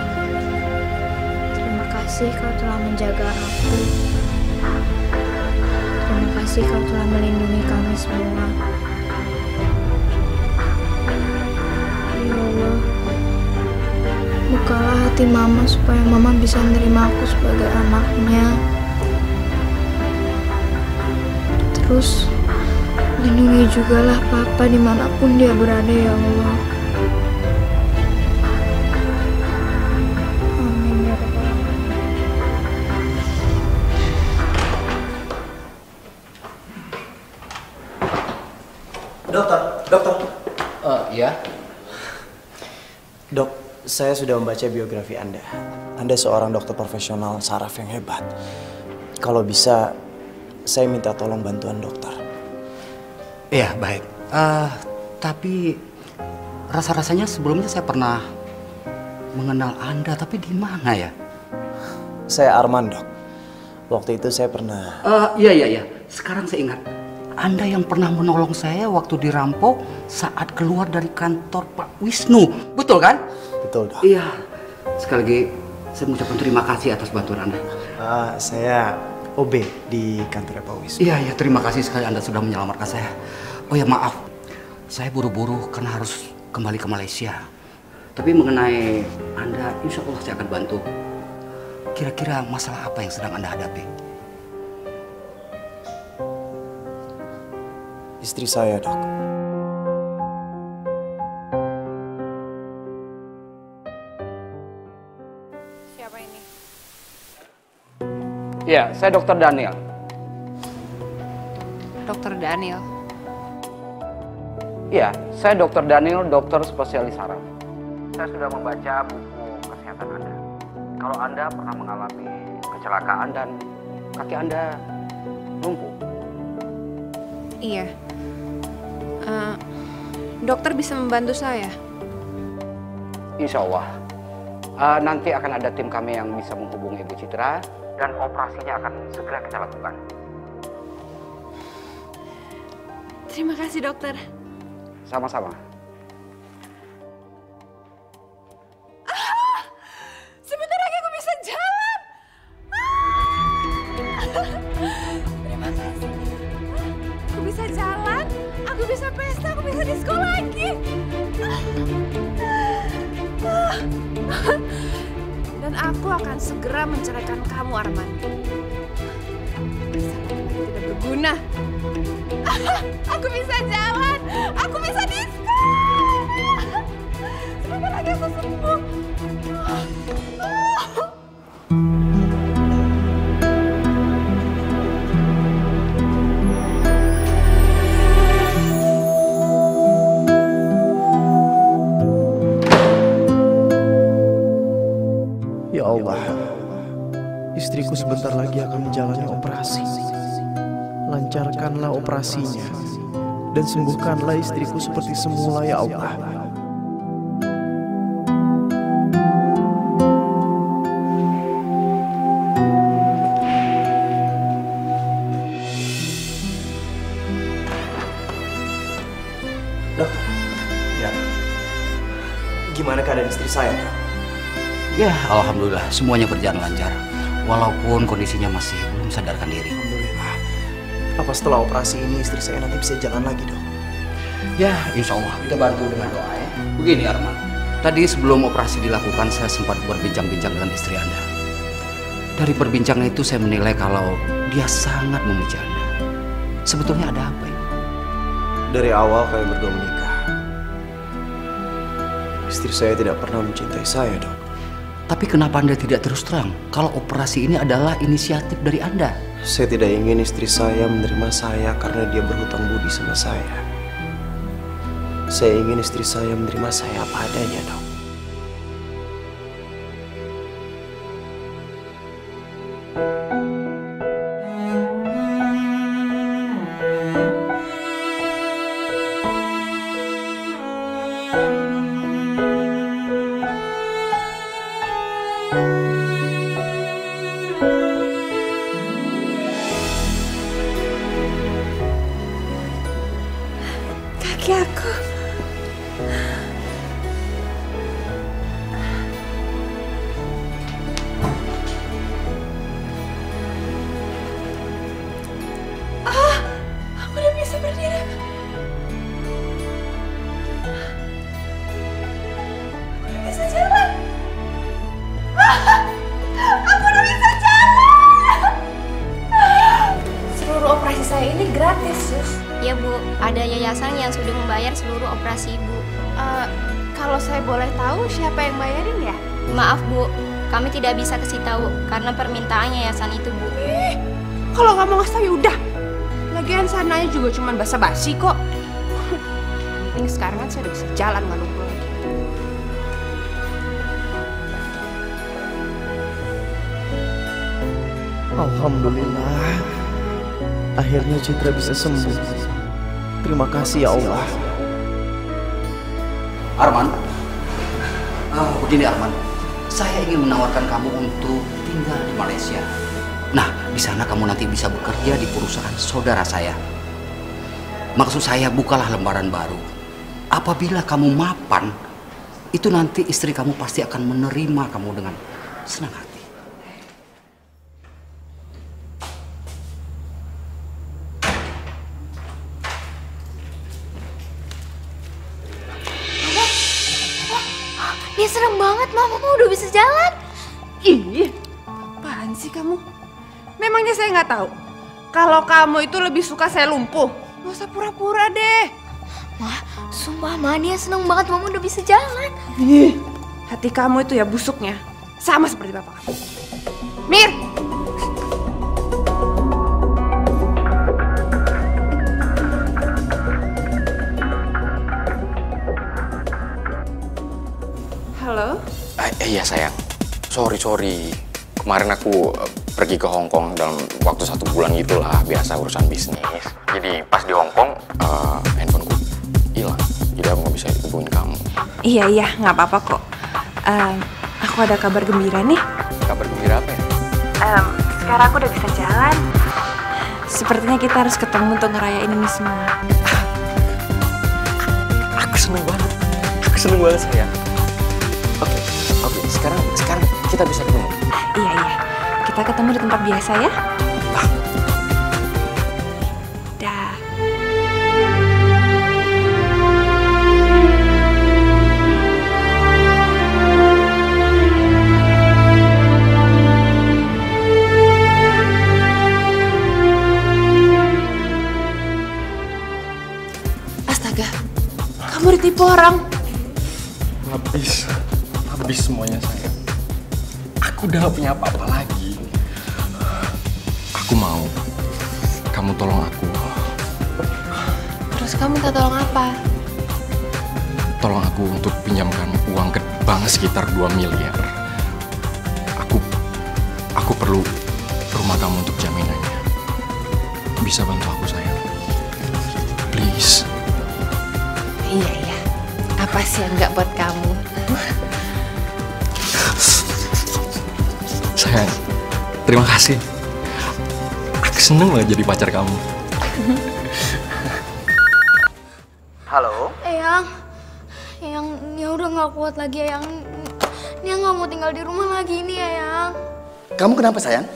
terima kasih Kau telah menjaga aku. Terima kasih Kau telah melindungi kami semua. Ya Allah, bukalah hati Mama supaya Mama bisa menerima aku sebagai anaknya. Terus, lindungi jugalah Papa dimanapun dia berada, ya Allah. Dokter. Iya. Dok, saya sudah membaca biografi Anda. Anda seorang dokter profesional saraf yang hebat. Kalau bisa, saya minta tolong bantuan dokter. Iya, baik. Tapi rasa-rasanya sebelumnya saya pernah mengenal Anda, tapi di mana ya? Saya Arman, Dok. Waktu itu saya pernah... Iya. Sekarang saya ingat. Anda yang pernah menolong saya waktu dirampok saat keluar dari kantor Pak Wisnu. Betul kan? Betul, Dok. Iya. Sekali lagi saya mengucapkan terima kasih atas bantuan Anda. Saya OB di kantor Pak Wisnu. Iya, terima kasih sekali Anda sudah menyelamatkan saya. Oh ya, maaf. Saya buru-buru karena harus kembali ke Malaysia. Tapi mengenai Anda, insya Allah saya akan bantu. Kira-kira masalah apa yang sedang Anda hadapi? Istri saya, Dok. Siapa ini? Iya, saya Dokter Daniel. Dokter Daniel. Iya, saya Dokter Daniel, dokter spesialis saraf. Saya sudah membaca buku kesehatan Anda. kalau Anda pernah mengalami kecelakaan dan kaki Anda lumpuh. Iya. Dokter bisa membantu saya? Insya Allah. Nanti akan ada tim kami yang bisa menghubungi Ibu Citra dan operasinya akan segera kita lakukan. Terima kasih, dokter. Sama-sama. Sebentar lagi aku bisa jalan. Terima kasih. Aku bisa jalan, aku bisa pesta, aku bisa disko lagi. Dan aku akan segera menceraikan kamu, Arman. Tidak berguna. Aku bisa jalan, aku bisa disko. Sebentar lagi aku sembuh. Ya Allah, istriku sebentar lagi akan menjalani operasi. Lancarkanlah operasinya dan sembuhkanlah istriku seperti semula ya Allah. Dok, ya, gimana keadaan istri saya? Ya, alhamdulillah semuanya berjalan lancar. Walaupun kondisinya masih belum sadarkan diri. Alhamdulillah. Apa setelah operasi ini istri saya nanti bisa jalan lagi, Dok? Ya, insya Allah kita bantu dengan doa ya. Begini Arman, tadi sebelum operasi dilakukan saya sempat berbincang-bincang dengan istri Anda. Dari perbincangan itu saya menilai kalau dia sangat membenci Anda. Sebetulnya ada apa ini? Dari awal kalian berdua menikah, istri saya tidak pernah mencintai saya, Dok. Tapi kenapa Anda tidak terus terang kalau operasi ini adalah inisiatif dari Anda? Saya tidak ingin istri saya menerima saya karena dia berhutang budi sama saya. Saya ingin istri saya menerima saya apa adanya, Dok. Kaki aku. Aku udah bisa berdiri. Aku udah bisa jalan. Aku udah bisa jalan. Seluruh operasi saya ini gratis, Sus. Ya Bu, ada yayasan yang sudah membayar seluruh operasi Ibu. Kalau saya boleh tahu siapa yang bayarin ya? Maaf Bu, kami tidak bisa kasih tahu karena permintaan yayasan itu Bu. Kalau nggak mau ngasih tahu ya udah. Lagian sananya juga cuma basa-basi kok. Ini sekarang kan saya udah bisa jalan nggak lupa lagi. Alhamdulillah, akhirnya Citra bisa sembuh. Terima kasih ya Allah. Arman, begini Arman, saya ingin menawarkan kamu untuk tinggal di Malaysia. Nah, di sana kamu nanti bisa bekerja di perusahaan saudara saya. Maksud saya bukalah lembaran baru. Apabila kamu mapan, itu nanti istri kamu pasti akan menerima kamu dengan senang hati. Dia seneng banget, mamamu udah bisa jalan. Ih, apaan sih kamu? Memangnya saya nggak tahu kalau kamu itu lebih suka saya lumpuh. Nggak usah pura-pura deh. Mah, sumpah Ma, dia seneng banget mama udah bisa jalan. Ih, hati kamu itu ya busuknya. Sama seperti bapak kamu. Mir! Iya sayang. Sorry. Kemarin aku pergi ke Hong Kong dalam waktu 1 bulan gitulah, biasa urusan bisnis. Jadi pas di Hong Kong, handphoneku hilang. Jadi aku nggak bisa hubungin kamu. Iya, nggak apa-apa kok. Aku ada kabar gembira nih. Kabar gembira apa ya? Sekarang aku udah bisa jalan. Sepertinya kita harus ketemu untuk ngerayain ini semua. Aku seneng banget sayang. Oke. Sekarang kita bisa ketemu. Iya. Kita ketemu di tempat biasa ya. Dah. Astaga, kamu ditipu orang. Habis semuanya sayang. Aku udah gak punya apa-apa lagi. Aku mau kamu tolong aku. Terus kamu minta tolong apa? Tolong aku untuk pinjamkan uang ke bank sekitar 2 miliar. Aku perlu rumah kamu untuk jaminannya. Bisa bantu aku sayang? Please. Iya. Apa sih yang nggak buat kamu? Sayang, terima kasih. Aku seneng banget jadi pacar kamu. Halo? Eyang, Nia udah nggak kuat lagi, Eyang. Nia nggak mau tinggal di rumah lagi ini, Eyang. Kamu kenapa sayang?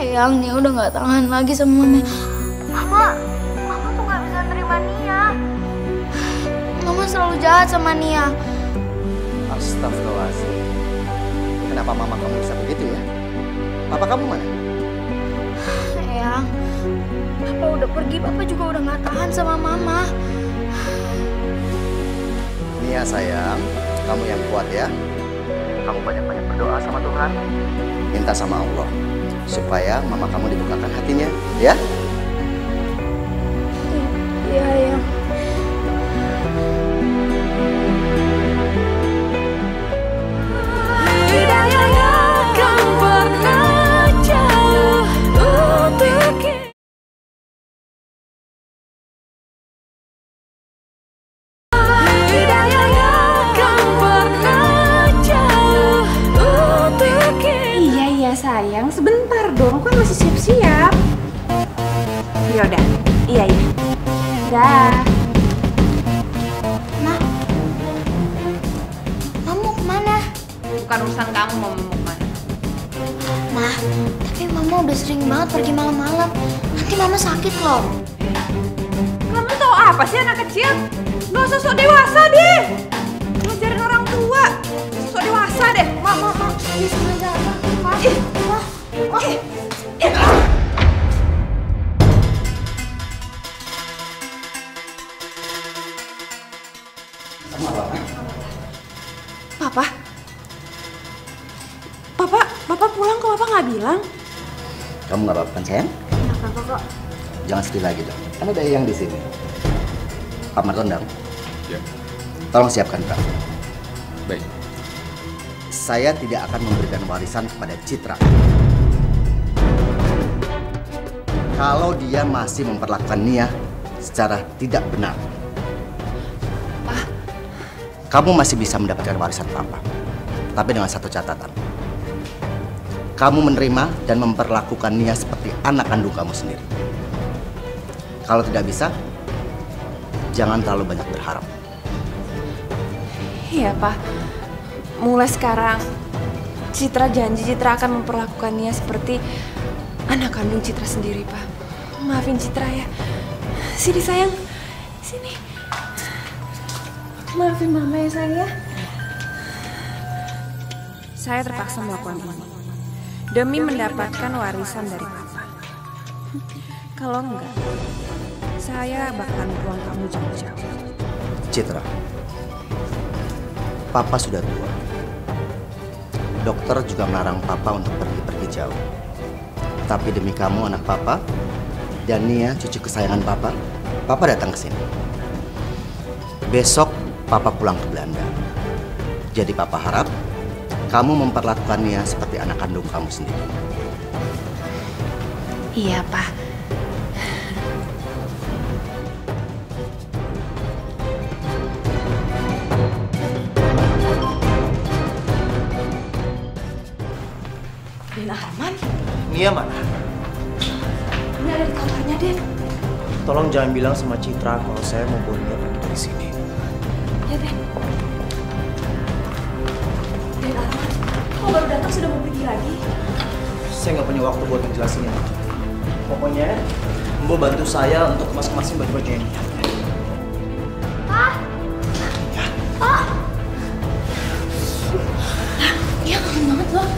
Eyang, Nia udah nggak tahan lagi sama Mama. Mama tuh nggak bisa terima Nia. Mama selalu jahat sama Nia. Astagfirullahaladzim. Kenapa mama kamu bisa begitu ya? Papa kamu mana? Eyang, Papa udah pergi. Papa juga udah nggak tahan sama Mama. Nia sayang, kamu yang kuat ya. Kamu banyak-banyak berdoa sama Tuhan. Minta sama Allah supaya mama kamu dibukakan hatinya, ya? Iya, Eyang. Sayang, sebentar dong, kan masih siap-siap. Yaudah, iya. Dah. Ma, Mama mau kemana? Bukan urusan kamu mau kemana. Ma, tapi Mama udah sering banget pergi malam-malam. Nanti Mama sakit loh. Kamu tahu apa sih anak kecil? Gak usah sok dewasa deh. Ngajarin orang tua. Sok dewasa deh. Ma, ini sengaja apa? Papa pulang kok Papa nggak bilang? Kamu nggak apa-apa kan sayang? Nggak apa-apa kok. Jangan sedih lagi dong. Kan ada yang di sini. Pak Martondang. Ya. Tolong siapkan Pak. Baik. Saya tidak akan memberikan warisan kepada Citra. Kalau dia masih memperlakukan Nia secara tidak benar. Kamu masih bisa mendapatkan warisan Papa. Tapi dengan satu catatan. Kamu menerima dan memperlakukan Nia seperti anak kandung kamu sendiri. Kalau tidak bisa, jangan terlalu banyak berharap. Iya, Pak. Mulai sekarang, Citra janji Citra akan memperlakukan Nia seperti anak kandung Citra sendiri, Pak. Maafin Citra ya. Sini sayang, sini. Maafin Mama ya sayang ya. Saya terpaksa melakukan ini demi mendapatkan warisan dari Papa. Kalau enggak, saya bakalan buang kamu jauh-jauh. Citra, Papa sudah tua. Dokter juga melarang Papa untuk pergi-pergi jauh. Tapi demi kamu anak Papa dan Nia cucu kesayangan Papa, Papa datang ke sini. Besok Papa pulang ke Belanda. Jadi Papa harap kamu memperlakukan Nia seperti anak kandung kamu sendiri. Iya, Pak. Den Arman? Nia mana? Ini ada di kamarnya, Den. Tolong jangan bilang sama Citra kalau saya mau bawa Nia pergi dari sini. Ya, Den. Den Arman, kok baru datang sudah mau pergi lagi? Saya nggak punya waktu buat ngejelasin ini. Pokoknya, Mbok bantu saya untuk kemas-kemasin baju-bajunya Nia. Pak! Pak! Nia kangen banget loh.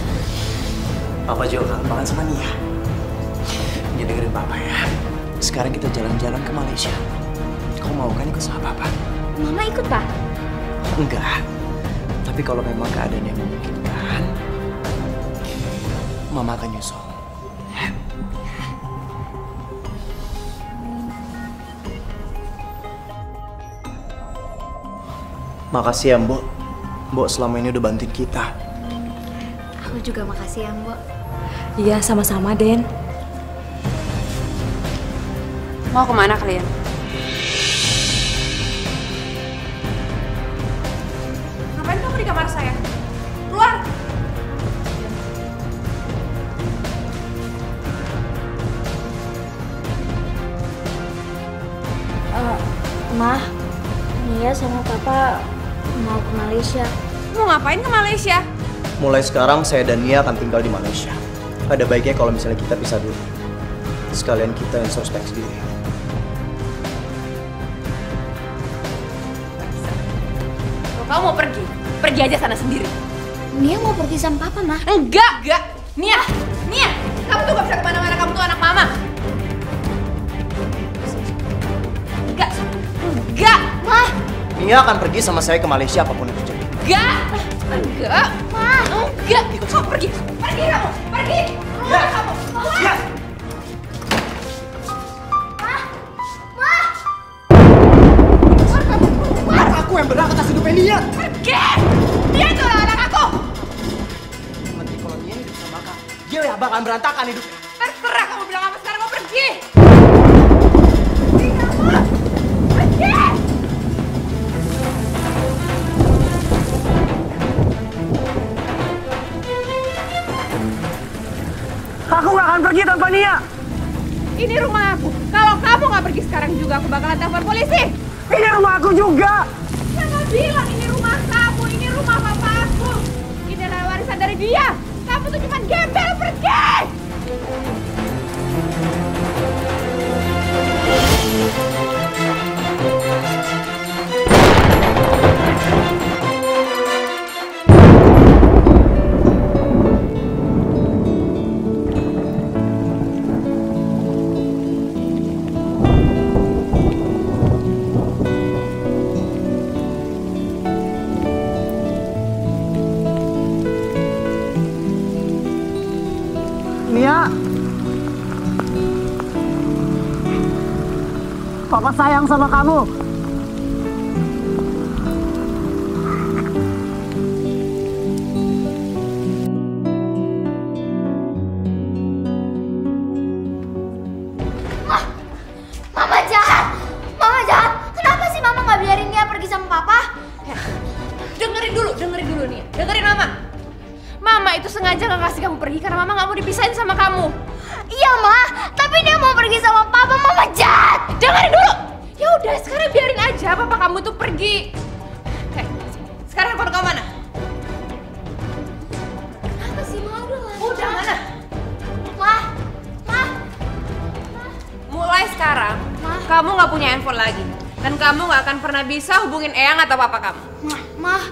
Papa juga kangen banget sama Nia. Nia dengerin Papa ya. Sekarang kita jalan-jalan ke Malaysia. Kau mau kan ikut sama Papa? Mama ikut, Pak? Enggak. Tapi kalau memang keadaan yang memungkinkan, Mama akan nyusul. Makasih ya, Mbok. Mbok selama ini udah bantuin kita. Aku juga makasih ya, Mbok. Iya, sama-sama, Den. Mau kemana kalian? Ngapain kamu di kamar saya? Keluar! Mah, Nia sama Papa mau ke Malaysia. Mau ngapain ke Malaysia? Mulai sekarang saya dan Nia akan tinggal di Malaysia. Ada baiknya kalau misalnya kita pisah dulu. Sekalian kita introspeksi diri. Kalau kamu mau pergi, pergi aja sana sendiri. Nia mau pergi sama Papa, Mah. Enggak! Nia! Kamu tuh gak bisa kemana-mana, kamu tuh anak mama. Enggak! Mah! Nia akan pergi sama saya ke Malaysia apapun yang terjadi. Enggak! Mah! Enggak! Kamu pergi! Pergi kamu! Pergi! Keluar kamu! Keluar! Aku yang berhak atas hidupnya Nia! Pergi! Dia itu anak aku! Nanti kalau Nia hidup sama kamu, dia yang bakal berantakan hidupnya. Terserah kamu bilang apa sekarang, mau pergi! Pergi kamu! Pergi! Aku gak akan pergi tanpa Nia! Ini rumah aku. Kalau kamu nggak pergi sekarang juga, aku bakalan telepon polisi. Ini rumah aku juga! Siapa bilang ini rumah kamu? Ini rumah papa aku. Ini adalah warisan dari dia. Kamu tuh cuma gembel, pergi! Nia! Papa sayang sama kamu. Mama jahat! Mama jahat! Kenapa sih Mama nggak biarin Nia pergi sama Papa? Dengerin dulu nih. Dengerin Mama. Mama itu sengaja gak kasih kamu pergi karena Mama gak mau dipisahin sama kamu. Iya, Ma. Tapi Nia mau pergi sama Papa. Mama jahat! Dengerin dulu. Ya udah, sekarang biarin aja papa kamu tuh pergi. Sekarang handphone kamu mana? Kenapa sih, Ma? Udah mana? Ma. Mulai sekarang, kamu gak punya handphone lagi. Dan kamu gak akan pernah bisa hubungin Eyang atau papa kamu. Ma.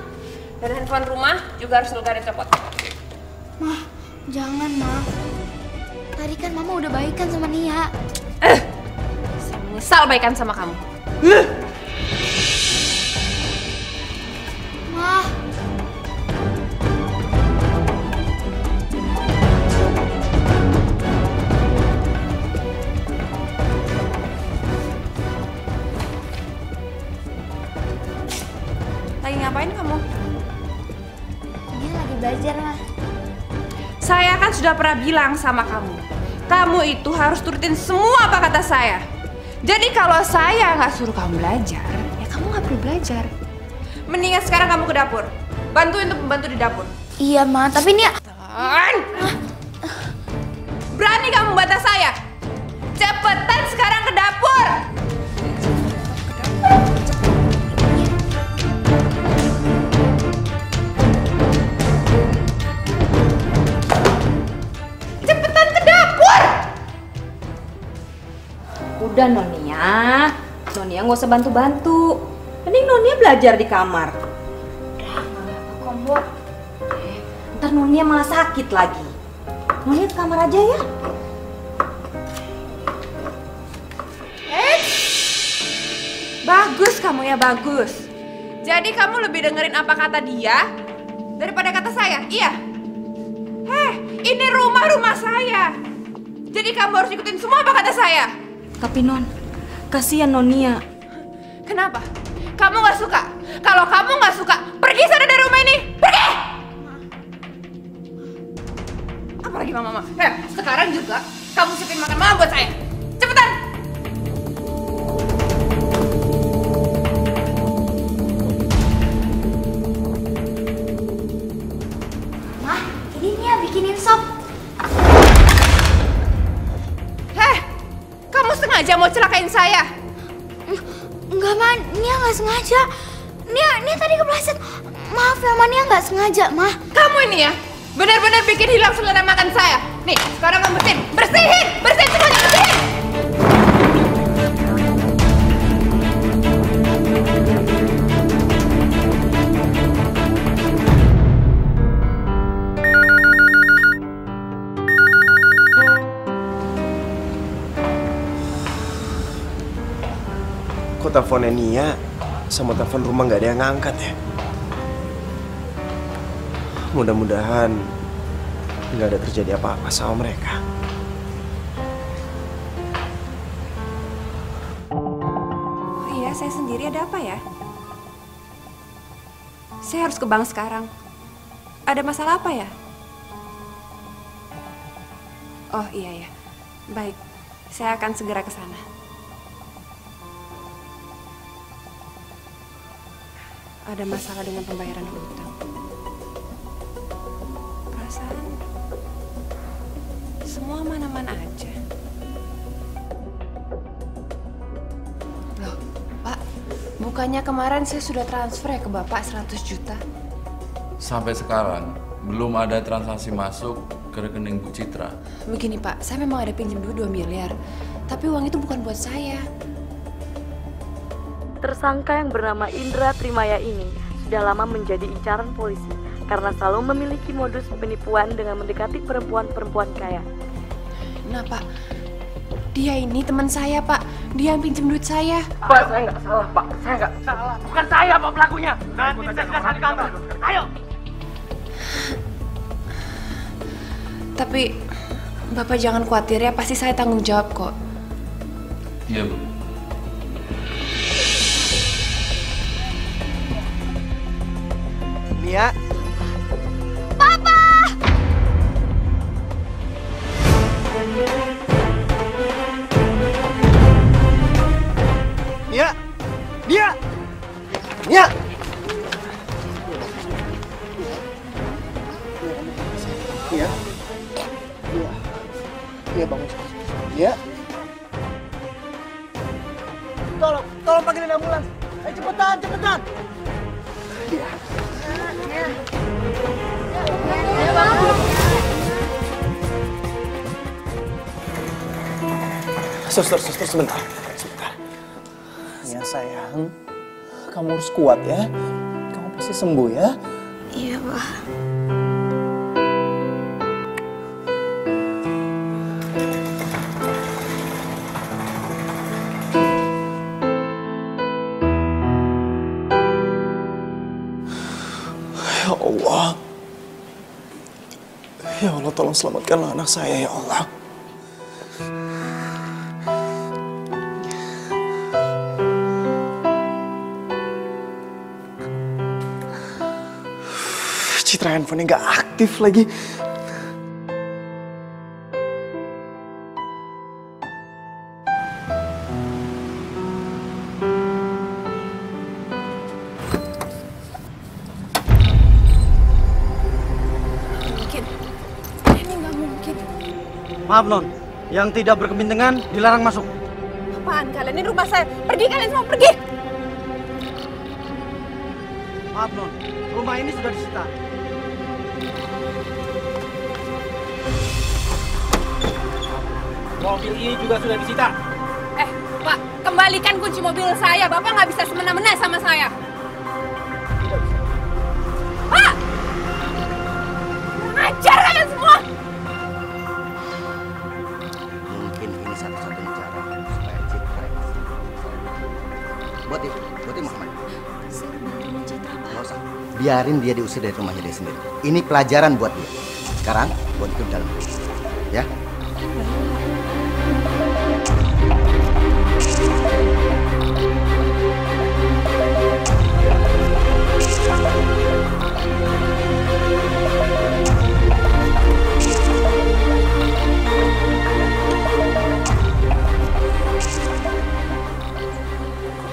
Dan handphone rumah juga harus lo garis copot. Ma, jangan, Ma. Tadi kan Mama udah baikan sama Nia. Saya menyesal baikan sama kamu. Ma. Lagi ngapain kamu? Nia lagi belajar, Ma. Saya kan sudah pernah bilang sama kamu, kamu itu harus turutin semua apa kata saya. Jadi kalau saya nggak suruh kamu belajar, ya kamu nggak perlu belajar. Mendingan sekarang kamu ke dapur, bantuin untuk pembantu di dapur. Iya, Ma, tapi ini... Berani kamu bantah saya? Cepetan sekarang ke dapur! Cepetan ke dapur! Udah Nonia, Nonia nggak usah bantu-bantu. Mending Nonia belajar di kamar. Udah, nggak apa-apa kok, Mbok. Ntar Nonia malah sakit lagi. Nonia ke kamar aja ya. Bagus kamu ya, bagus. Jadi kamu lebih dengerin apa kata dia daripada kata saya, iya? Ini rumah saya. Jadi kamu harus ikutin semua apa kata saya. Tapi Non, kasihan Nonia. Kenapa? Kamu gak suka? Kalau kamu gak suka, pergi sana dari rumah ini. Pergi! Apalagi mama. Sekarang juga kamu siapin makan malam buat saya. Cepetan! Ma, ini Nia bikinin sop. Kamu sengaja mau celakain saya? Enggak, Ma, Nia nggak sengaja. Nia tadi kepleset. Maaf ya, Ma, Nia nggak sengaja, Ma. Kamu ini ya, benar-benar bikin hilang selera makan saya. Nih, sekarang kamu bersihin semuanya, bersihin. Kok teleponnya Nia sama telepon rumah nggak ada yang ngangkat ya? Mudah-mudahan nggak ada terjadi apa-apa sama mereka. Oh iya, saya sendiri ada apa ya? Saya harus ke bank sekarang. Ada masalah apa ya? Oh iya. Baik, saya akan segera ke sana. Ada masalah dengan pembayaran hutang. Perasaan semua aman-aman aja. Loh, Pak, bukannya kemarin saya sudah transfer ya ke Bapak 100 juta? Sampai sekarang belum ada transaksi masuk ke rekening Bu Citra. Begini Pak, saya memang ada pinjam duit 2 miliar. Tapi uang itu bukan buat saya. Tersangka yang bernama Indra Trimaya ini sudah lama menjadi incaran polisi karena selalu memiliki modus penipuan dengan mendekati perempuan-perempuan kaya. Nah Pak, dia ini teman saya Pak. Dia yang pinjam duit saya. Pak, saya nggak salah Pak. Saya nggak salah. Bukan saya Pak pelakunya. Nanti saya jelaskan di kantor. Ayo. Tapi Bapak jangan khawatir ya, pasti saya tanggung jawab kok. Iya Bu. Nia. Papa! Nia. Nia. Nia. Nia. Nia bangun. Nia. Tolong panggilin ambulans. Ayo cepetan. Nia. Suster, sebentar. Ya sayang, kamu harus kuat ya. Kamu pasti sembuh ya. Iya, Pak. Ya Allah. Ya Allah, tolong selamatkanlah anak saya ya Allah. Citra handphonenya nggak aktif lagi. Maaf non, yang tidak berkepentingan dilarang masuk. Apaan kalian? Ini rumah saya. Pergi kalian semua, pergi! Maaf non, rumah ini sudah disita. Mobil ini juga sudah disita. Pak, kembalikan kunci mobil saya. Bapak nggak bisa semena-mena sama saya. Pak! Ngajar kalian semua! Mungkin ini satu-satunya cara supaya Citra. Buat Muhammad. Nggak usah. Biarin dia diusir dari rumahnya dia sendiri. Ini pelajaran buat dia. Sekarang buat ikut dalam. Ya.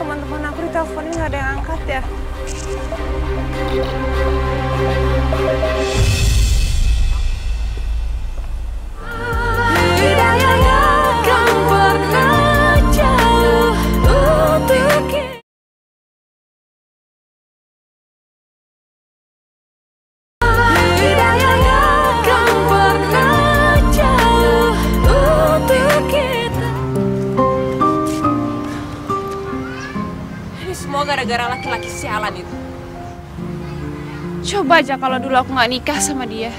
Teman-teman aku diteleponin nggak ada yang angkat ya. Semua gara-gara laki-laki sialan itu. Coba aja kalau dulu aku nggak nikah sama dia,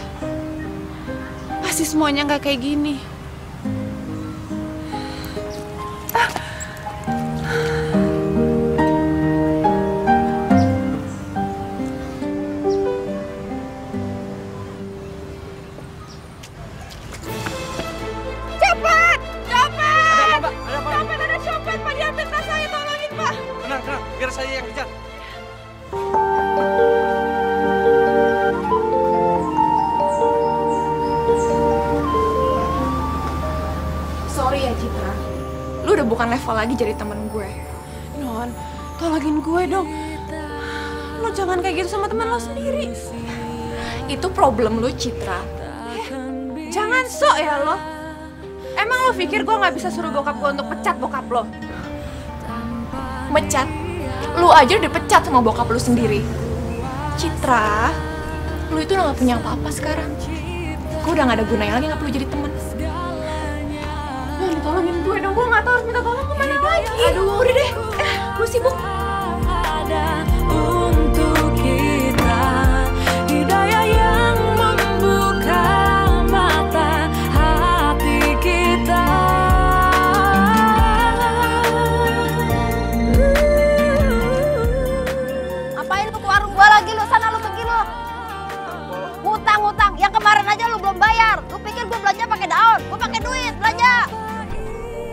pasti semuanya nggak kayak gini. Cepat! Cepat! Cepat, ada copet, Pak. Diambil tas saya, tolongin, Pak. Tenang, biar saya yang kejar. Sorry ya Citra, lu udah bukan level lagi jadi temen gue. Non, tolongin gue dong. Lo jangan kayak gitu sama teman lo sendiri. Itu problem lu Citra. Jangan sok ya lo. Emang lo pikir gue nggak bisa suruh bokap gue untuk pecat bokap lo? Mecat? Lu aja udah pecat sama bokap lu sendiri. Citra, lu itu udah gak punya apa-apa sekarang. Gue udah gak ada gunanya lagi, gak perlu jadi teman. Non, tolongin gue dong. Gue gak tau harus minta tolong kemana lagi. Aduh, udah deh. Gue sibuk. Untuk kita, hidayah yang membuka mata hati kita. Ngapain lu ke warung gua lagi lu? Sana lu pergi lu. Ngutang-ngutang. Yang kemarin aja lu belum bayar. Lu pikir gua belanja pakai daun? Gua pakai duit belanja.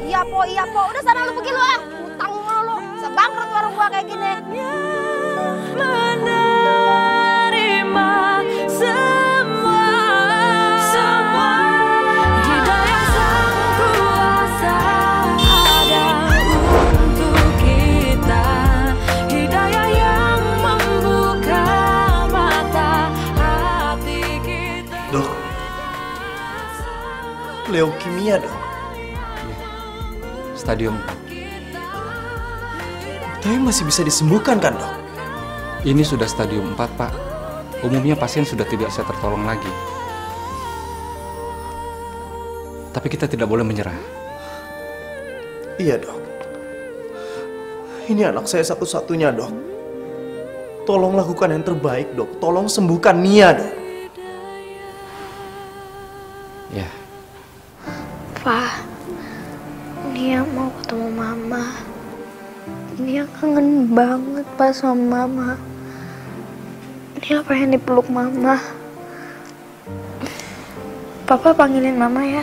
Iya po. Udah sana lu pergi lu ah. Ngutang lu. Bisa bangkrut warung gua kayak gini. Menerima semua hidayah sang kuasa ada untuk kita, hidayah yang membuka mata hati kita. Dok, leukemia dok. Stadium 4. Tapi masih bisa disembuhkan kan dok? Ini sudah stadium 4, Pak. Umumnya pasien sudah tidak bisa tertolong lagi. Tapi kita tidak boleh menyerah. Iya dok. Ini anak saya satu-satunya dok. Tolong lakukan yang terbaik dok. Tolong sembuhkan Nia dok. Ya. Pak, Nia mau ketemu Mama. Nia kangen banget Pak sama Mama. Nia pengen dipeluk Mama. Papa panggilin Mama ya.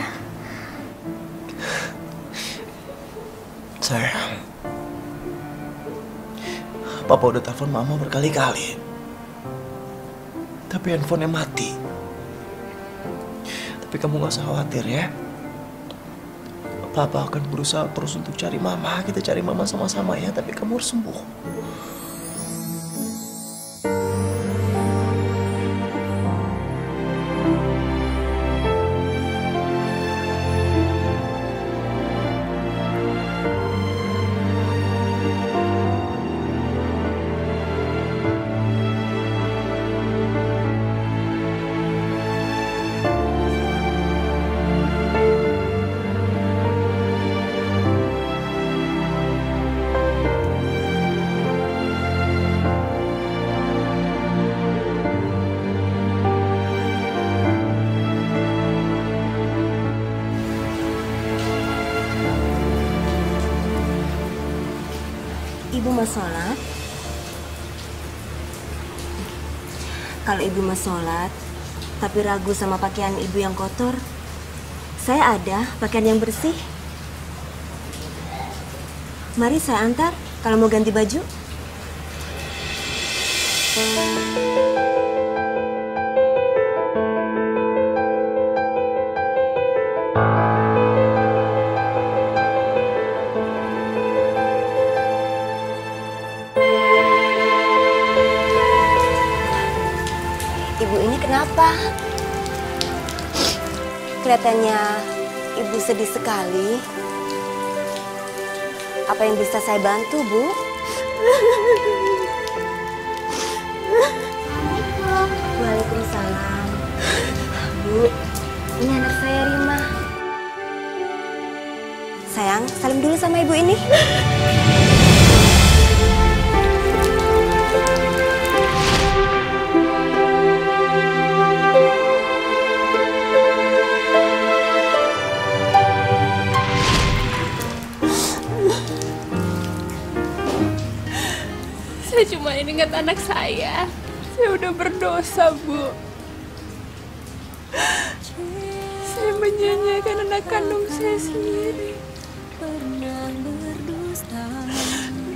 Sayang, Papa udah telepon Mama berkali-kali. tapi handphonenya mati. Tapi kamu gak usah khawatir ya. Papa akan berusaha terus untuk cari mama. Kita cari mama sama-sama ya, tapi kamu harus sembuh. Ibu mau sholat? Kalau ibu mau sholat, tapi ragu sama pakaian ibu yang kotor, saya ada pakaian yang bersih. Mari saya antar kalau mau ganti baju. Ibu ini kenapa? Kelihatannya ibu sedih sekali. Apa yang bisa saya bantu, Bu? Waalaikumsalam. Bu, ini anak saya Rima. Sayang, salim dulu sama ibu ini. Saya cuma ingat anak saya. Saya udah berdosa, Bu. Saya menyanyiakan anak kandung saya sendiri.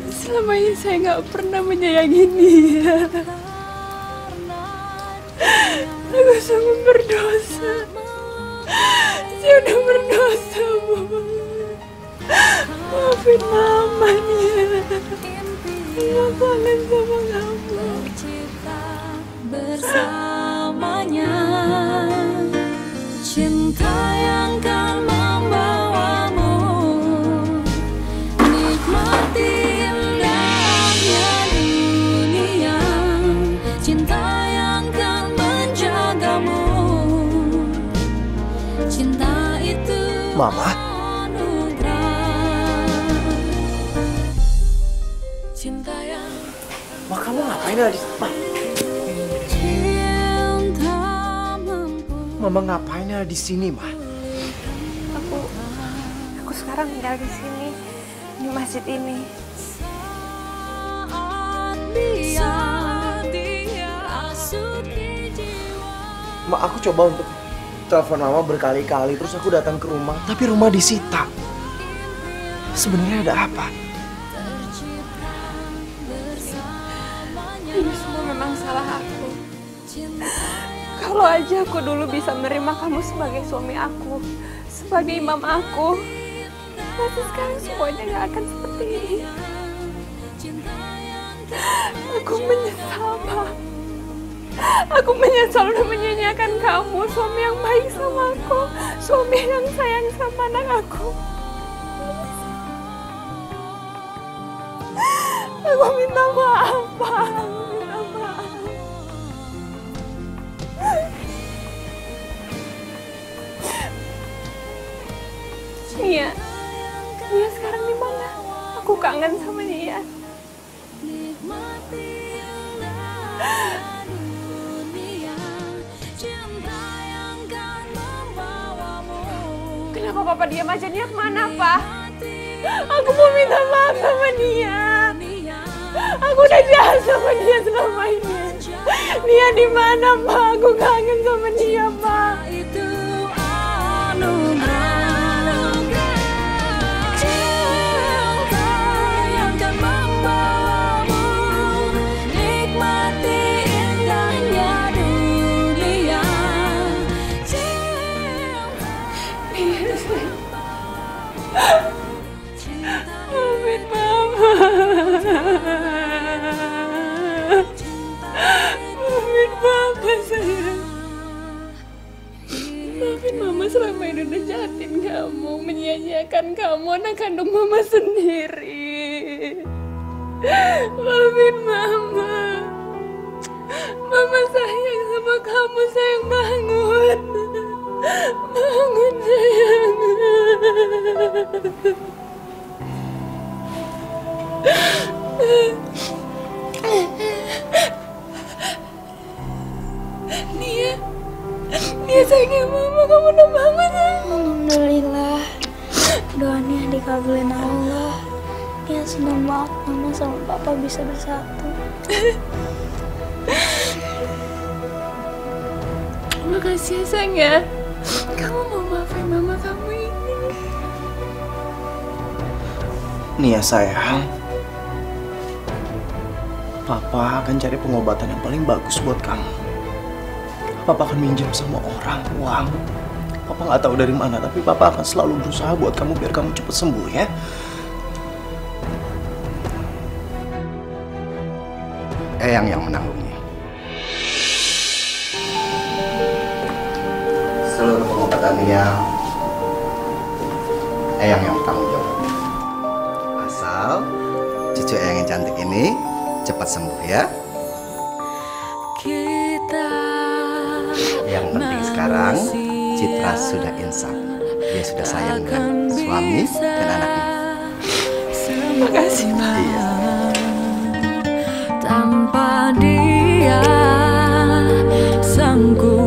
Selama ini saya nggak pernah menyayangi dia. Aku sungguh berdosa. Saya udah berdosa, Bu. Maafin Mama nih. Mama kangen sama kamu. Bersamanya, cinta yang kan membawamu nikmati indahnya dunia, cinta yang kan menjagamu, cinta itu Mama? Ma, kamu ngapain ada di Mama ngapain ada di sini, Ma? Aku sekarang tinggal di sini, di masjid ini. Ma, aku coba untuk telepon Mama berkali-kali, terus aku datang ke rumah, tapi rumah disita. Sebenarnya ada apa? Ini semua memang salah aku. Kalau aja aku dulu bisa menerima kamu sebagai suami aku, sebagai imam aku, tapi sekarang semuanya gak akan seperti ini. Aku menyesal, Ma. Aku menyesal udah menyanyiakan kamu, suami yang baik sama aku, suami yang sayang sama anak aku. Aku minta maaf, Pak. Minta maaf. Nia sekarang di mana? Aku kangen sama Nia. Kenapa Papa diam aja? Nia kemana, Pak? Aku mau minta maaf sama Nia. Aku udah jahat sama dia selama ini. Nia di mana, Ma? Aku kangen sama dia, Ma. itu anugerah. udah jahatin kamu, menyia-nyiakan kamu, anak kandung mama sendiri. Maafin mama. Mama sayang sama kamu, sayang, bangun. Bangun sayang. Nia sayang mama, kamu udah bangun ya? Alhamdulillah, doanya dikabulin Allah. Nia senang banget mama sama papa bisa bersatu. Makasih ya sayang ya. Kamu mau maafin mama kamu ini. Nia sayang, Papa akan cari pengobatan yang paling bagus buat kamu. Papa akan minjem sama orang uang. Papa nggak tahu dari mana, tapi Papa akan selalu berusaha buat kamu biar kamu cepat sembuh ya. Eyang yang menanggungnya. Seluruh pengobatannya Eyang yang bertanggung jawab. Asal cucu Eyang yang cantik ini cepat sembuh ya. Yang penting sekarang Citra sudah insaf. Dia sudah sayang dengan suami dan anaknya. Terima kasih Pak. Iya. Tanpa dia sanggup